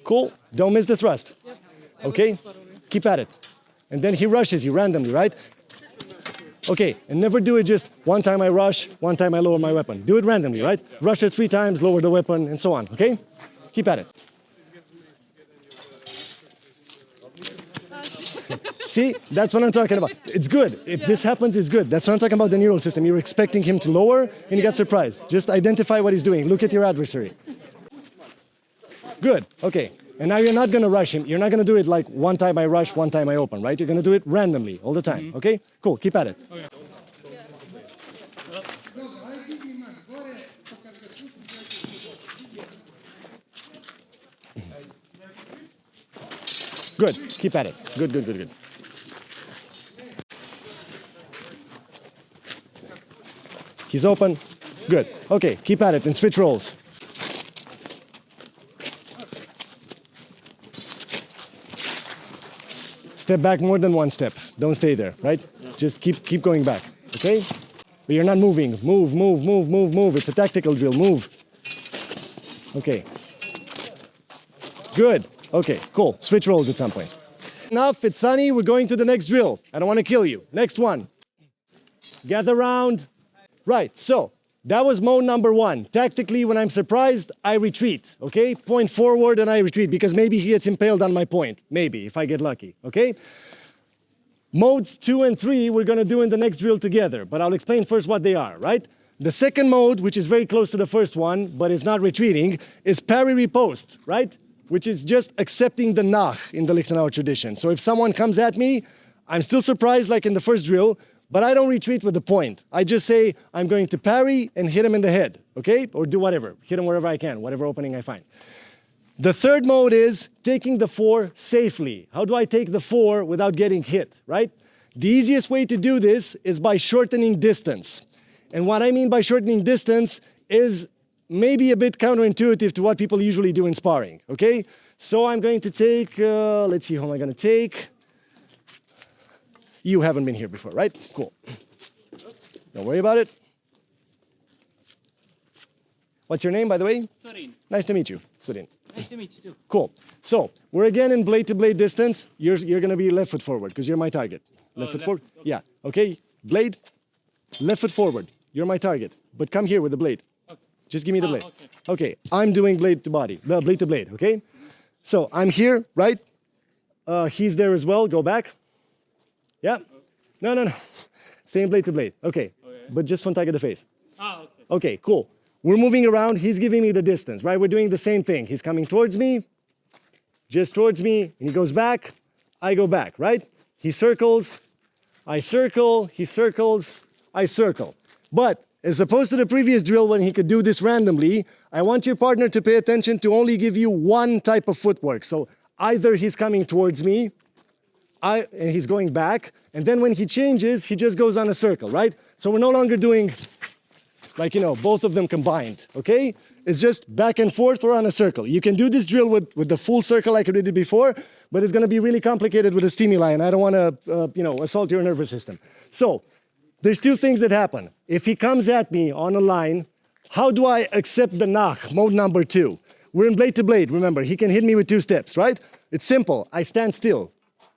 Cool. Don't miss the thrust. Okay? Keep at it. And then he rushes you randomly, right? Okay, and never do it just one time I rush, one time I lower my weapon. Do it randomly, right? Rush it 3 times, lower the weapon, and so on, okay? Keep at it. See, that's what I'm talking about. It's good. If this happens, it's good. That's what I'm talking about, the neural system. You're expecting him to lower, and you got surprised. Just identify what he's doing. Look at your adversary. Good, okay. And now you're not gonna rush him. You're not gonna do it like one time I rush, one time I open, right? You're gonna do it randomly all the time, okay? Cool, keep at it. Good, keep at it. Good, good, good, good. He's open. Good, okay, keep at it and switch roles. Step back more than one step. Don't stay there, right? Just keep going back, okay? But you're not moving. Move, move, move, move, move. It's a tactical drill. Move. Okay. Good. Okay, cool. Switch roles at some point. Enough, it's sunny. We're going to the next drill. I don't want to kill you. Next one. Gather round. Right, so that was mode number 1. Tactically, when I'm surprised, I retreat, okay? Point forward and I retreat because maybe he gets impaled on my point. Maybe, if I get lucky, okay? Modes 2 and 3 we're gonna do in the next drill together, but I'll explain first what they are, right? The second mode, which is very close to the first one, but is not retreating, is Parry-Riposte, right? Which is just accepting the Nach in the Liechtenauer tradition. So if someone comes at me, I'm still surprised like in the first drill, but I don't retreat with the point. I just say, I'm going to parry and hit him in the head, okay? Or do whatever, hit him wherever I can, whatever opening I find. The third mode is taking the 4 safely. How do I take the 4 without getting hit, right? The easiest way to do this is by shortening distance. And what I mean by shortening distance is maybe a bit counterintuitive to what people usually do in sparring, okay? So I'm going to take, let's see, who am I going to take? You haven't been here before, right? Cool. Don't worry about it. What's your name, by the way? Sorin, Nice to meet you, Surin. nice to meet you too. Cool. So we're again in blade-to-blade distance. You're going to be left foot forward because you're my target. Left foot left forward? foot, okay. Yeah. Okay. Blade. Left foot forward. You're my target. But come here with the blade. Okay. Just give me the blade. Okay. Okay. I'm doing blade to body. Blade to blade. Okay. So I'm here, right? He's there as well. Go back. Yeah. No, no, no. Same blade to blade. Okay. But just von Tiger the face. Ah, okay. Okay, cool. We're moving around. He's giving me the distance, right? We're doing the same thing. He's coming towards me, just towards me, and he goes back. I go back, right? He circles. I circle. He circles. I circle. But as opposed to the previous drill when he could do this randomly, I want your partner to pay attention to only give you one type of footwork. So either he's coming towards me, and he's going back, and then when he changes, he just goes on a circle, right? So we're no longer doing, like, you know, both of them combined, okay? It's just back and forth or on a circle. You can do this drill with the full circle like I did before, but it's gonna be really complicated with the stimuli, and I don't wanna, you know, assault your nervous system. So there's 2 things that happen. If he comes at me on a line, how do I accept the Nach, mode number 2? We're in blade to blade, remember, he can hit me with 2 steps, right? It's simple, I stand still.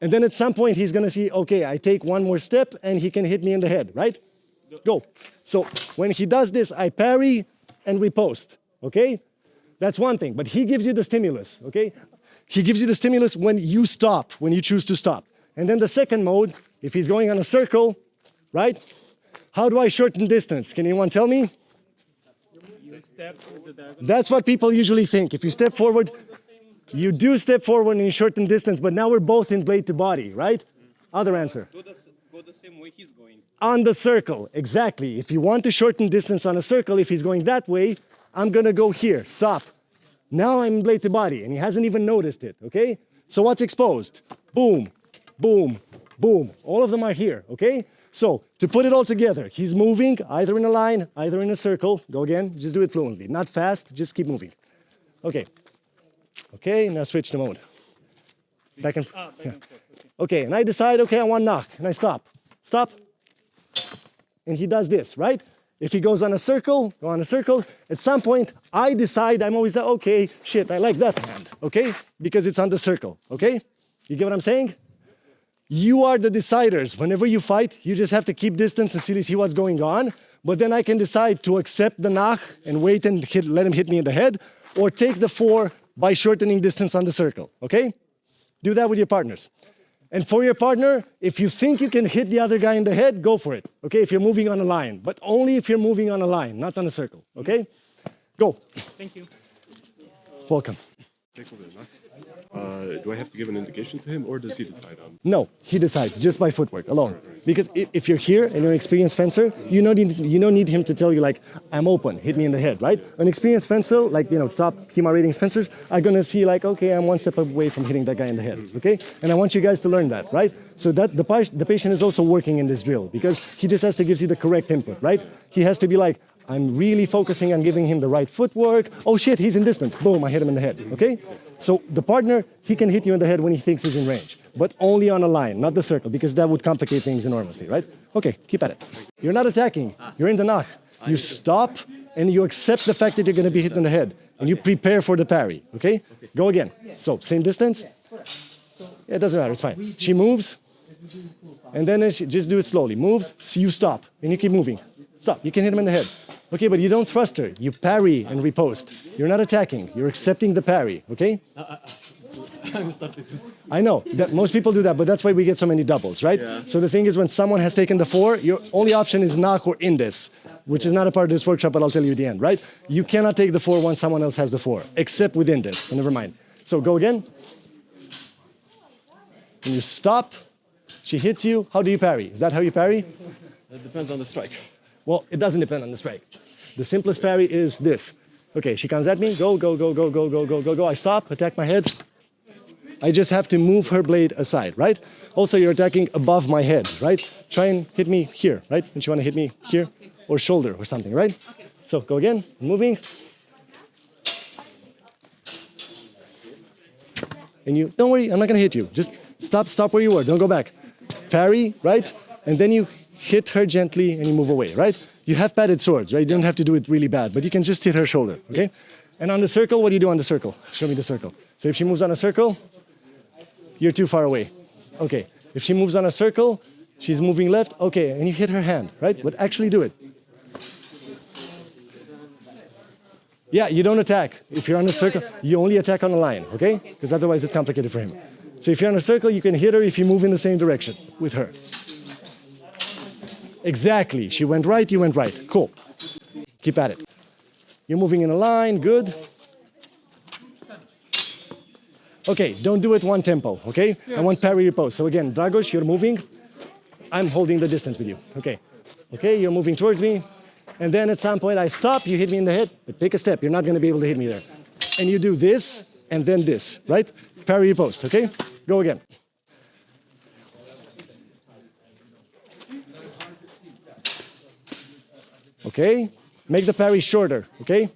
And then at some point he's gonna see, okay, I take one more step and he can hit me in the head, right? Go. So when he does this, I parry and riposte, okay? That's one thing, but he gives you the stimulus, okay? He gives you the stimulus when you stop, when you choose to stop. And then the second mode, if he's going on a circle, right? How do I shorten distance? Can anyone tell me? You step with the diagonal. That's what people usually think. If you step forward, you do step forward and you shorten distance, but now we're both in blade to body, right? Other answer. Go the same way he's going. On the circle, exactly. If you want to shorten distance on a circle, if he's going that way, I'm gonna go here, stop. Now I'm in blade to body, and he hasn't even noticed it, okay? So what's exposed? Boom, boom, boom. All of them are here, okay? So to put it all together, he's moving either in a line, either in a circle. Go again, just do it fluently. Not fast, just keep moving. Okay. Okay, now switch to mode. Back and forth. Back and forth. Okay. Okay, and I decide, okay, I want Nach, and I stop. Stop. And he does this, right? If he goes on a circle, go on a circle. At some point, I decide, I'm always, okay, shit, I like that hand, okay? Because it's on the circle, okay? You get what I'm saying? You are the deciders. Whenever you fight, you just have to keep distance and see what's going on. But then I can decide to accept the Nach and wait and let him hit me in the head, or take the 4 by shortening distance on the circle, okay? Do that with your partners. And for your partner, if you think you can hit the other guy in the head, go for it, okay? If you're moving on a line, but only if you're moving on a line, not on a circle, okay? Go. Thank you. Welcome. Do I have to give an indication to him, or does he decide on? No, he decides just by footwork alone. Because if you're here and you're an experienced fencer, you don't need him to tell you like, I'm open, hit me in the head, right? An experienced fencer, like, you know, top HEMA ratings fencers, are gonna see like, okay, I'm one step away from hitting that guy in the head, okay? And I want you guys to learn that, right? So that the patient is also working in this drill because he just has to give you the correct input, right? He has to be like, I'm really focusing on giving him the right footwork. Oh shit, he's in distance. Boom, I hit him in the head, okay? So the partner, he can hit you in the head when he thinks he's in range. but only on a line, not the circle, because that would complicate things enormously, right? Okay, keep at it. You're not attacking. You're in the Nach. You stop and you accept the fact that you're going to be hit in the head, and you prepare for the parry, okay? Go again. So, same distance. It doesn't matter, it's fine. She moves, and then she, just do it slowly. Moves, so you stop, and you keep moving. Stop, you can hit him in the head. Okay, but you don't thrust her. You parry and riposte. You're not attacking. You're accepting the parry, okay? I know, that most people do that, but that's why we get so many doubles, right? Yeah. So the thing is, when someone has taken the 4, your only option is Nach or Indes, which is not a part of this workshop, but I'll tell you at the end, right? You cannot take the 4 once someone else has the 4, except with Indes, but never mind. So go again. And you stop. She hits you. How do you parry? Is that how you parry? It depends on the strike. Well, it doesn't depend on the strike. The simplest parry is this. Okay, she comes at me. Go, go, go, go, go, go, go, go, go. I stop, attack my head. I just have to move her blade aside, right? Also, you're attacking above my head, right? Try and hit me here, right? And you want to hit me here or shoulder or something, right? So go again, moving. And you, don't worry, I'm not going to hit you. Just stop where you were. Don't go back. Parry, right? And then you hit her gently and you move away, right? You have padded swords, right? You don't have to do it really bad, but you can just hit her shoulder, okay? And on the circle, what do you do on the circle? Show me the circle. So if she moves on a circle, you're too far away. Okay, if she moves on a circle, she's moving left, okay, and you hit her hand, right? But actually do it. Yeah, you don't attack. If you're on a circle, you only attack on a line, okay? Because otherwise it's complicated for him. So if you're on a circle, you can hit her if you move in the same direction with her. Exactly. She went right, you went right. Cool. Keep at it. You're moving in a line. Good. Okay, don't do it one tempo, okay? Yes. I want parry-riposte. So again, Dragos, you're moving. I'm holding the distance with you. Okay. Okay, you're moving towards me. And then at some point I stop, you hit me in the head, but take a step. You're not going to be able to hit me there. And you do this, and then this, right? Parry-riposte, okay? Go again. Okay, make the parry shorter, okay?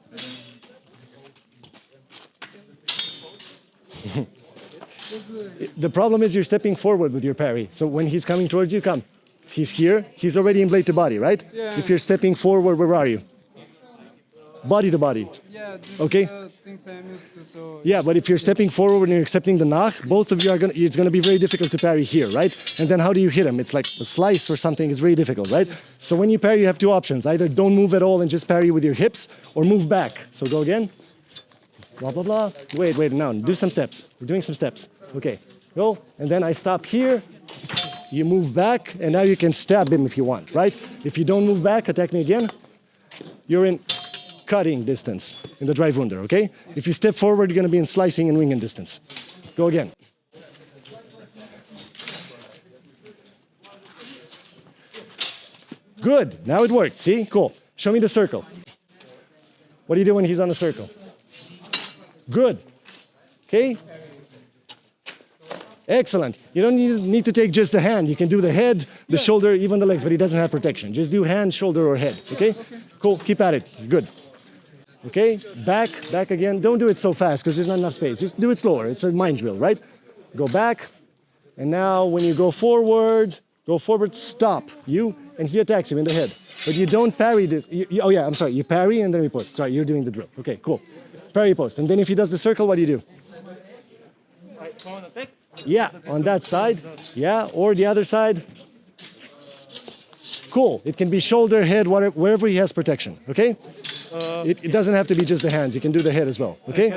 The problem is you're stepping forward with your parry. So when he's coming towards you, come. He's here, he's already in blade to body, right? Yeah. If you're stepping forward, where are you? Body to body. Yeah, this is things I'm used to, so... Yeah, but if you're stepping forward and you're accepting the Nach, both of you are it's gonna be very difficult to parry here, right? And then how do you hit him? It's like a slice or something, it's very difficult, right? So when you parry, you have 2 options. Either don't move at all and just parry with your hips, or move back. So go again. Blah, blah, blah. Wait, no, do some steps. We're doing some steps. Okay, go, and then I stop here. You move back, and now you can stab him if you want, right? If you don't move back, attack me again. You're in cutting distance in the drive wunder, okay? If you step forward, you're going to be in slicing and winging distance. Go again. Good, now it worked, see? Cool. Show me the circle. What do you do when he's on the circle? Good. Okay? Excellent. You don't need to take just the hand. You can do the head, the shoulder, even the legs, but he doesn't have protection. Just do hand, shoulder, or head, okay? Cool, keep at it. Good. Okay, back again. Don't do it so fast because there's not enough space. Just do it slower. It's a mind drill, right? Go back. And now when you go forward, stop. You, and he attacks him in the head. But you don't parry this. Oh yeah, I'm sorry. You parry and then riposte. Sorry, you're doing the drill. Okay, cool. Parry-riposte. And then if he does the circle, what do you do? Yeah, on that side. Yeah, or the other side. Cool. It can be shoulder, head, wherever he has protection. Okay? It doesn't have to be just the hands. You can do the head as well. Okay?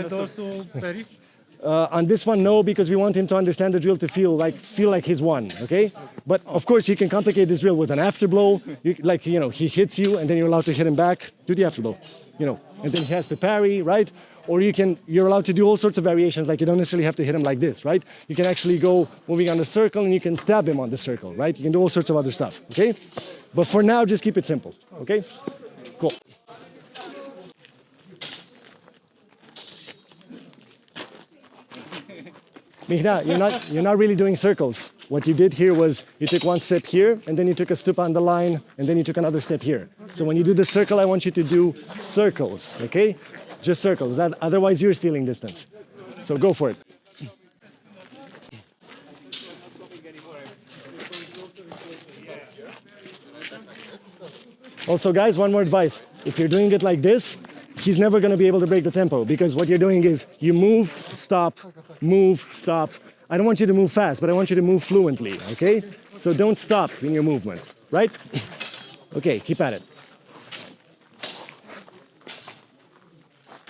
On this one, no, because we want him to understand the drill to feel like he's won. Okay? But of course, he can complicate this drill with an afterblow. He hits you, and then you're allowed to hit him back. Do the afterblow. And then he has to parry, right? Or you're allowed to do all sorts of variations, like you don't necessarily have to hit him like this, right? You can actually go moving on the circle and you can stab him on the circle, right? You can do all sorts of other stuff, okay? But for now, just keep it simple, okay? Cool. Michna, you're not really doing circles. What you did here was you took one step here, and then you took a step on the line, and then you took another step here. So when you do the circle, I want you to do circles, okay? Just circles. Otherwise, you're stealing distance. So go for it. Also, guys, one more advice. If you're doing it like this, he's never going to be able to break the tempo because what you're doing is you move, stop, move, stop. I don't want you to move fast, but I want you to move fluently, okay? So don't stop in your movement, right? Okay, keep at it.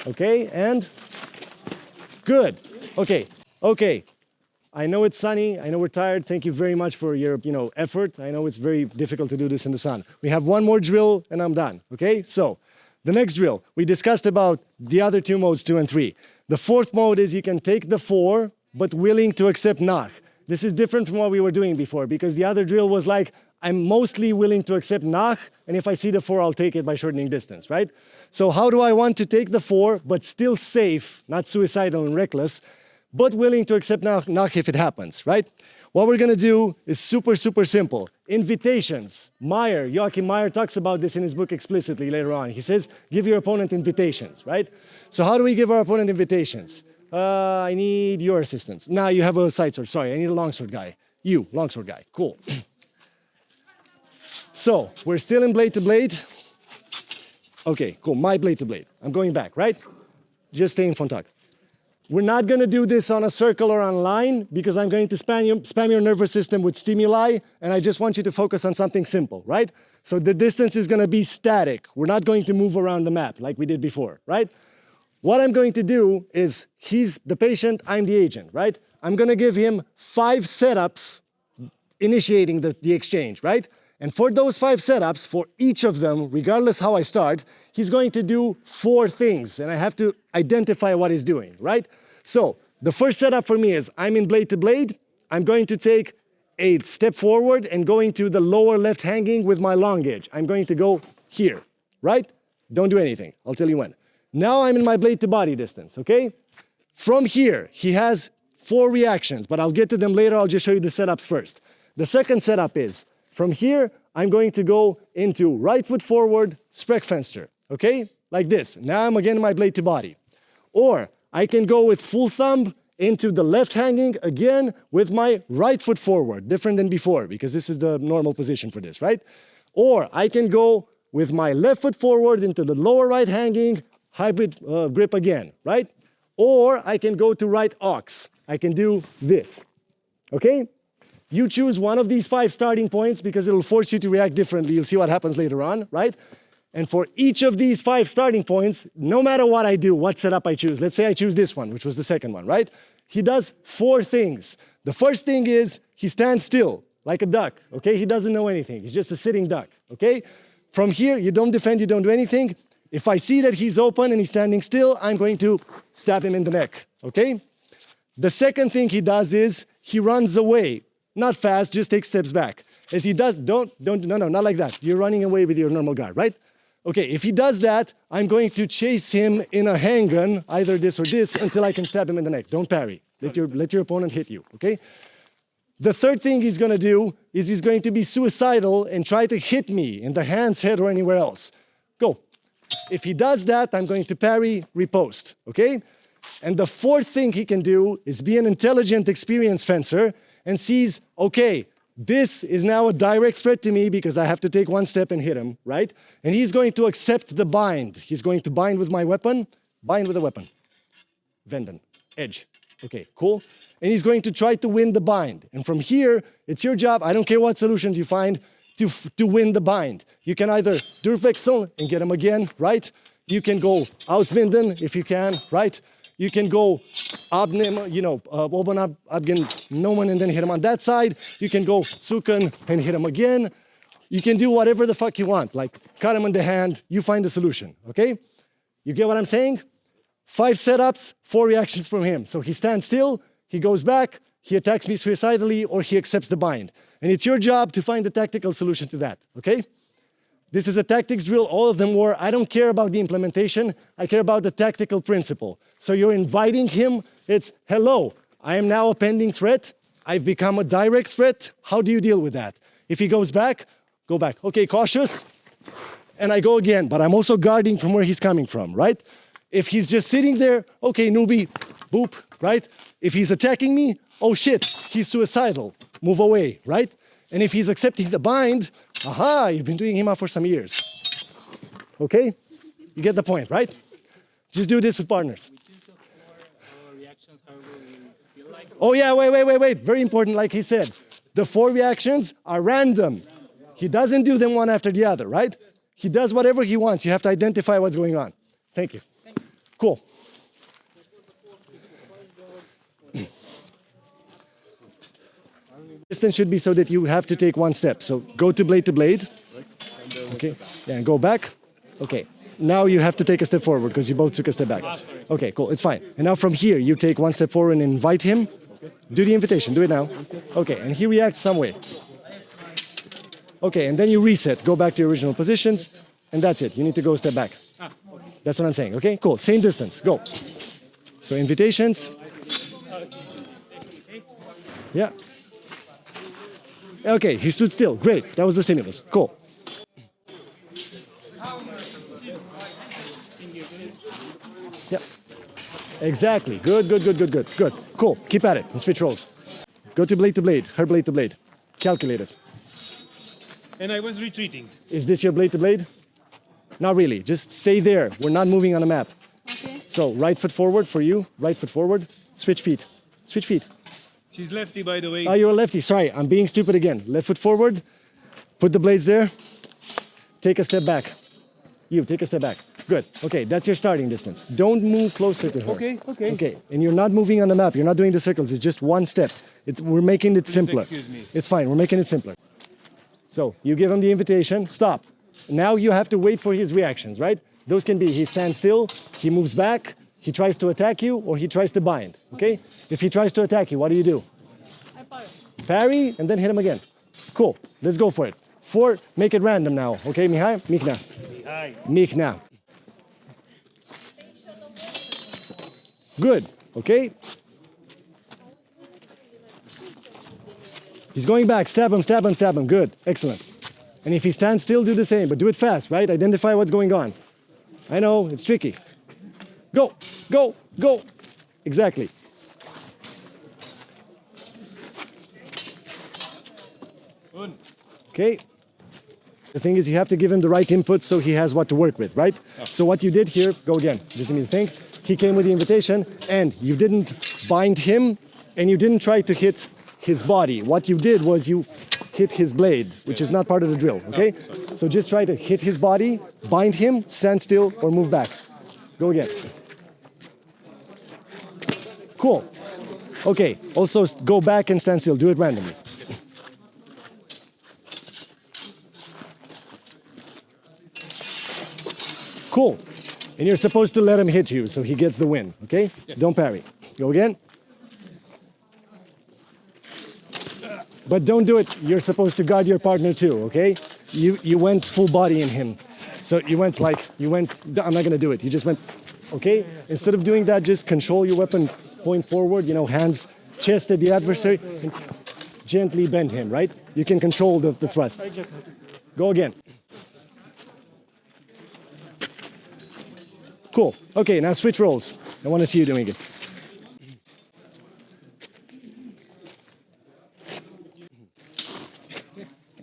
Okay, and good. Okay. I know it's sunny. I know we're tired. Thank you very much for your, effort. I know it's very difficult to do this in the sun. We have one more drill and I'm done. Okay, so the next drill, we discussed about the other two modes, 2 and 3. The fourth mode is you can take the 4, but willing to accept Nach. This is different from what we were doing before because the other drill was like, I'm mostly willing to accept Nach, and if I see the 4, I'll take it by shortening distance, right? So how do I want to take the 4, but still safe, not suicidal and reckless, but willing to accept Nach if it happens, right? What we're gonna do is super, super simple. Invitations. Joachim Meyer talks about this in his book explicitly later on. He says, give your opponent invitations, right? So how do we give our opponent invitations? I need your assistance. Now you have a side sword. Sorry, I need a longsword guy. You, longsword guy. Cool. So we're still in blade to blade. Okay, cool. My blade to blade. I'm going back, right? Just stay in Fontag. We're not going to do this on a circle or on a line because I'm going to spam your nervous system with stimuli, and I just want you to focus on something simple, right? So the distance is going to be static. We're not going to move around the map like we did before, right? What I'm going to do is, he's the patient, I'm the agent, right? I'm going to give him 5 setups initiating the exchange, right? And for those 5 setups, for each of them, regardless how I start, he's going to do 4 things, and I have to identify what he's doing, right? So the first setup for me is, I'm in blade to blade. I'm going to take a step forward and going to the lower left hanging with my long edge. I'm going to go here, right? Don't do anything. I'll tell you when. Now I'm in my blade to body distance, okay? From here, he has 4 reactions, but I'll get to them later. I'll just show you the setups first. The second setup is, from here, I'm going to go into right foot forward, Sprechfenster, okay? Like this. Now I'm again in my blade to body. Or I can go with full thumb into the left hanging again with my right foot forward, different than before because this is the normal position for this, right? Or I can go with my left foot forward into the lower right hanging, hybrid grip again, right? Or I can go to right ox. I can do this, okay? You choose one of these 5 starting points because it'll force you to react differently. You'll see what happens later on, right? And for each of these 5 starting points, no matter what I do, what setup I choose, let's say I choose this one, which was the second one, right? He does 4 things. The first thing is he stands still, like a duck, okay? He doesn't know anything. He's just a sitting duck, okay? From here, you don't defend, you don't do anything. If I see that he's open and he's standing still, I'm going to stab him in the neck, okay? The second thing he does is he runs away. Not fast, just take steps back. As he does, no, not like that. You're running away with your normal guard, right? Okay, if he does that, I'm going to chase him in a handgun, either this or this, until I can stab him in the neck. Don't parry. Let your opponent hit you, okay? The third thing he's going to do is he's going to be suicidal and try to hit me in the hands, head, or anywhere else. Go. If he does that, I'm going to Parry-Riposte, okay? And the fourth thing he can do is be an intelligent, experienced fencer and sees, okay, this is now a direct threat to me because I have to take 1 step and hit him, right? And he's going to accept the bind. He's going to bind with my weapon, bind with a weapon. Wenden, edge. Okay, cool. And he's going to try to win the bind. And from here, it's your job, I don't care what solutions you find, to win the bind. You can either durchwechseln and get him again, right? You can go auswinden if you can, right? You can go abnehmen, oben abgenommen and then hit him on that side. You can go suchen and hit him again. You can do whatever the fuck you want, like cut him in the hand, you find the solution, okay? You get what I'm saying? 5 setups, 4 reactions from him. So he stands still, he goes back, he attacks me suicidally, or he accepts the bind. And it's your job to find the tactical solution to that, okay? This is a tactics drill, all of them were, I don't care about the implementation, I care about the tactical principle. So you're inviting him, it's, hello, I am now a pending threat, I've become a direct threat, how do you deal with that? If he goes back, go back. Okay, cautious, and I go again, but I'm also guarding from where he's coming from, right? If he's just sitting there, okay, newbie, boop, right? If he's attacking me, oh shit, he's suicidal, move away, right? And if he's accepting the bind, aha, you've been doing HEMA for some years. okay? You get the point, right? Just do this with partners. Reactions, however we feel like. Oh yeah, wait. Very important, like he said. The 4 reactions are random. He doesn't do them one after the other, right? He does whatever he wants. You have to identify what's going on. Thank you. Cool. Distance should be so that you have to take one step. So go to blade. Okay, yeah, and go back. Okay, now you have to take a step forward because you both took a step back. Okay, cool, it's fine. And now from here, you take one step forward and invite him. Do the invitation, do it now. Okay, and he reacts some way. Okay, and then you reset, go back to your original positions, and that's it. You need to go a step back. That's what I'm saying, okay? Cool, same distance, go. So invitations. Yeah. Okay, he stood still, great. That was the stimulus, cool. Yep. Exactly, good. Cool, keep at it, and switch roles. Go to blade, her blade to blade. Calculate it. And I was retreating. Is this your blade to blade? Not really, just stay there. We're not moving on the map. Okay. So right foot forward for you, right foot forward, switch feet. She's lefty, by the way. Oh, you're a lefty, sorry, I'm being stupid again. Left foot forward, put the blades there, take a step back. You, take a step back. Good, okay, that's your starting distance. Don't move closer to her. Okay, and you're not moving on the map, you're not doing the circles, it's just one step. We're making it simpler. Excuse me. It's fine, we're making it simpler. So you give him the invitation, stop. Now you have to wait for his reactions, right? Those can be he stands still, he moves back, he tries to attack you, or he tries to bind, okay? If he tries to attack you, what do? I parry. Parry, and then hit him again. Cool, let's go for it. 4, make it random now, okay, Mihai? Michna. Good, okay? He's going back, stab him, good, excellent. And if he stands still, do the same, but do it fast, right? Identify what's going on. I know, it's tricky. Go. Exactly. Okay. The thing is, you have to give him the right input so he has what to work with, right? So what you did here, go again, just need to think. He came with the invitation, and you didn't bind him, and you didn't try to hit his body. What you did was you hit his blade, which is not part of the drill, okay? So just try to hit his body, bind him, stand still, or move back. Go again. Cool. Okay, also go back and stand still, do it randomly. Cool. And you're supposed to let him hit you so he gets the win, okay? Yes. Don't parry. Go again. But don't do it. You're supposed to guard your partner too, okay? You went full body in him. So you went, I'm not gonna do it. You just went, okay? Instead of doing that, just control your weapon, point forward, hands, chest at the adversary, and gently bend him, right? You can control the thrust. Go again. Cool. Okay, now switch roles. I want to see you doing it.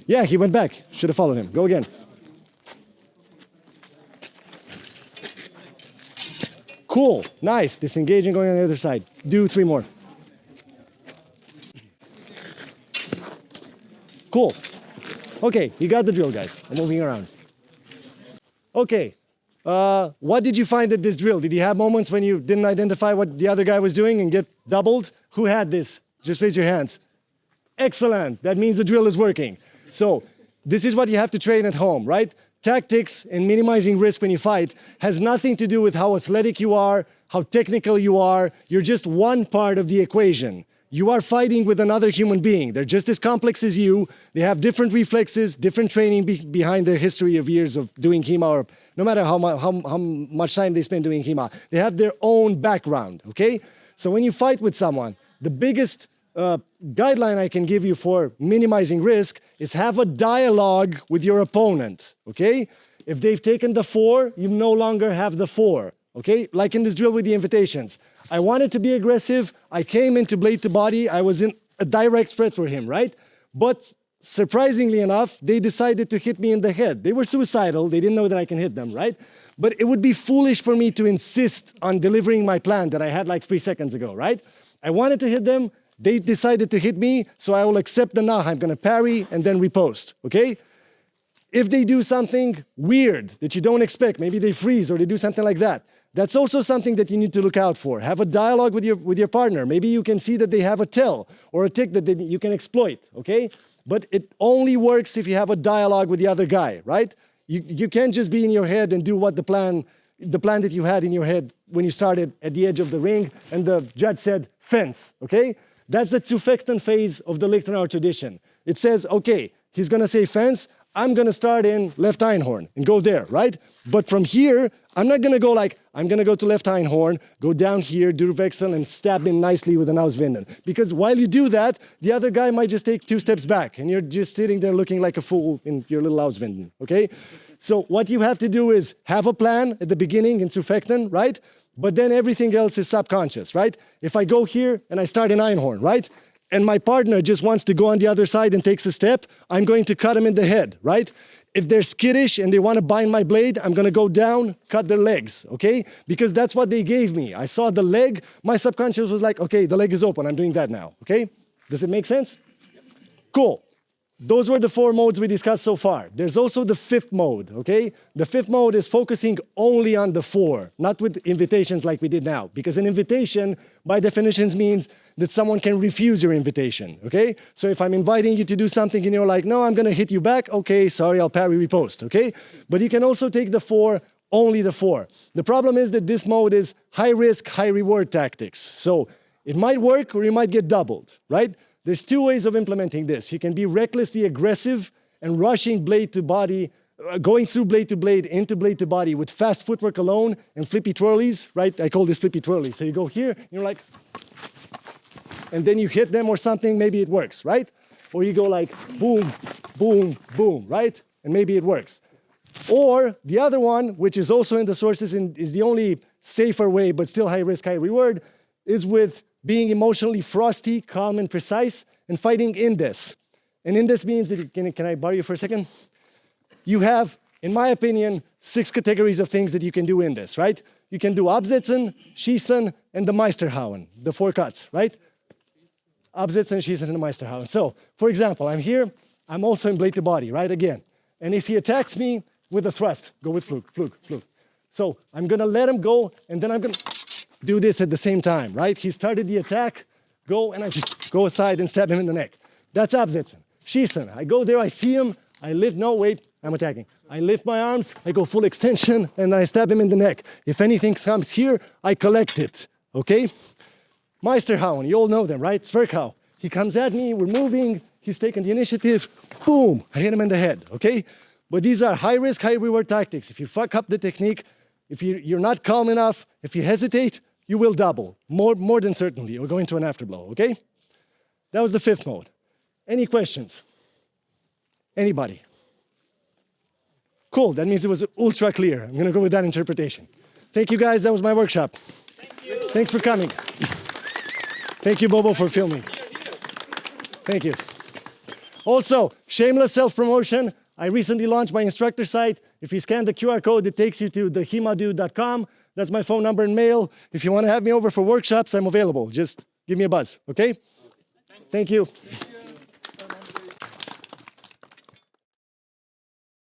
Yeah, he went back. Should have followed him. Go again. Cool. Nice. Disengaging, going on the other side. Do 3 more. Cool. Okay, you got the drill, guys. I'm moving around. Okay. What did you find at this drill? Did you have moments when you didn't identify what the other guy was doing and get doubled? Who had this? Just raise your hands. Excellent. That means the drill is working. So this is what you have to train at home, right? Tactics and minimizing risk when you fight has nothing to do with how athletic you are, how technical you are. You're just one part of the equation. You are fighting with another human being. They're just as complex as you. They have different reflexes, different training behind their history of years of doing HEMA, or no matter how much time they spend doing HEMA. They have their own background, okay? So when you fight with someone, the biggest guideline I can give you for minimizing risk is have a dialogue with your opponent, okay? If they've taken the 4, you no longer have the 4, okay? Like in this drill with the invitations. I wanted to be aggressive. I came into blade to body. I was in a direct threat for him, right? But surprisingly enough, they decided to hit me in the head. They were suicidal. They didn't know that I can hit them, right? But it would be foolish for me to insist on delivering my plan that I had like 3 seconds ago, right? I wanted to hit them. They decided to hit me, so I will accept the Nach. I'm going to parry and then riposte, okay? If they do something weird that you don't expect, maybe they freeze or they do something like that, that's also something that you need to look out for. Have a dialogue with your partner. Maybe you can see that they have a tell or a tick that you can exploit, okay? But it only works if you have a dialogue with the other guy, right? You can't just be in your head and do what the plan that you had in your head when you started at the edge of the ring and the judge said, fence, okay? That's the Zufechten phase of the Liechtenauer tradition. It says, okay, he's gonna say fence, I'm gonna start in left Einhorn and go there, right? But from here, I'm not gonna go like, I'm gonna go to left Einhorn, go down here, do Wechsel, and stab him nicely with an Auswinden. Because while you do that, the other guy might just take 2 steps back, and you're just sitting there looking like a fool in your little Auswinden, okay? So what you have to do is have a plan at the beginning in Zufechten, right? But then everything else is subconscious, right? If I go here and I start in Einhorn, right? And my partner just wants to go on the other side and takes a step, I'm going to cut him in the head, right? If they're skittish and they want to bind my blade, I'm going to go down, cut their legs, okay? Because that's what they gave me. I saw the leg, my subconscious was like, okay, the leg is open, I'm doing that now, okay? Does it make sense? Cool. Those were the 4 modes we discussed so far. There's also the 5th mode, okay? The 5th mode is focusing only on the 4, not with invitations like we did now. Because an invitation, by definitions, means that someone can refuse your invitation, okay? So if I'm inviting you to do something and you're like, no, I'm gonna hit you back, okay, sorry, I'll Parry-Riposte, okay? But you can also take the 4, only the 4. The problem is that this mode is high risk, high reward tactics. So it might work or you might get doubled, right? There's 2 ways of implementing this. You can be recklessly aggressive and rushing blade to body, going through blade to blade, into blade to body with fast footwork alone and flippy twirlies, right? I call this flippy twirlies. So you go here, and you're like, and then you hit them or something, maybe it works, right? Or you go like boom, boom, boom, right? And maybe it works. Or the other one, which is also in the sources and is the only safer way, but still high risk, high reward, is with being emotionally frosty, calm, and precise, and fighting Indes. And Indes means that, can I borrow you for a second? You have, in my opinion, 6 categories of things that you can do in this, right? You can do Absetzen, Schiessen, and the Meisterhauen, the 4 cuts, right? Absetzen, Schiessen, and the Meisterhauen. So, for example, I'm here, I'm also in blade to body, right, again. And if he attacks me with a thrust, go with fluke, fluke, fluke. So I'm gonna let him go, and then I'm gonna do this at the same time, right? He started the attack, go, and I just go aside and stab him in the neck. That's Absetzen. Schiessen, I go there, I see him, I lift, no, wait, I'm attacking. I lift my arms, I go full extension, and I stab him in the neck. If anything comes here, I collect it, okay? Meisterhauen, you all know them, right? Zwerchhau. He comes at me, we're moving, he's taking the initiative, boom, I hit him in the head, okay? But these are high risk, high reward tactics. If you fuck up the technique, if you're not calm enough, if you hesitate, you will double, more than certainly, or go into an afterblow, okay? That was the 5th mode. Any questions? Anybody? Cool, that means it was ultra clear. I'm gonna go with that interpretation. Thank you guys, that was my workshop. Thank you. Thanks for coming. Thank you, Bobo, for filming. Thank you. Also, shameless self-promotion. I recently launched my instructor site. If you scan the QR code, it takes you to TheHemaDude.com. That's my phone number and mail. If you want to have me over for workshops, I'm available. Just give me a buzz, okay? Thank you.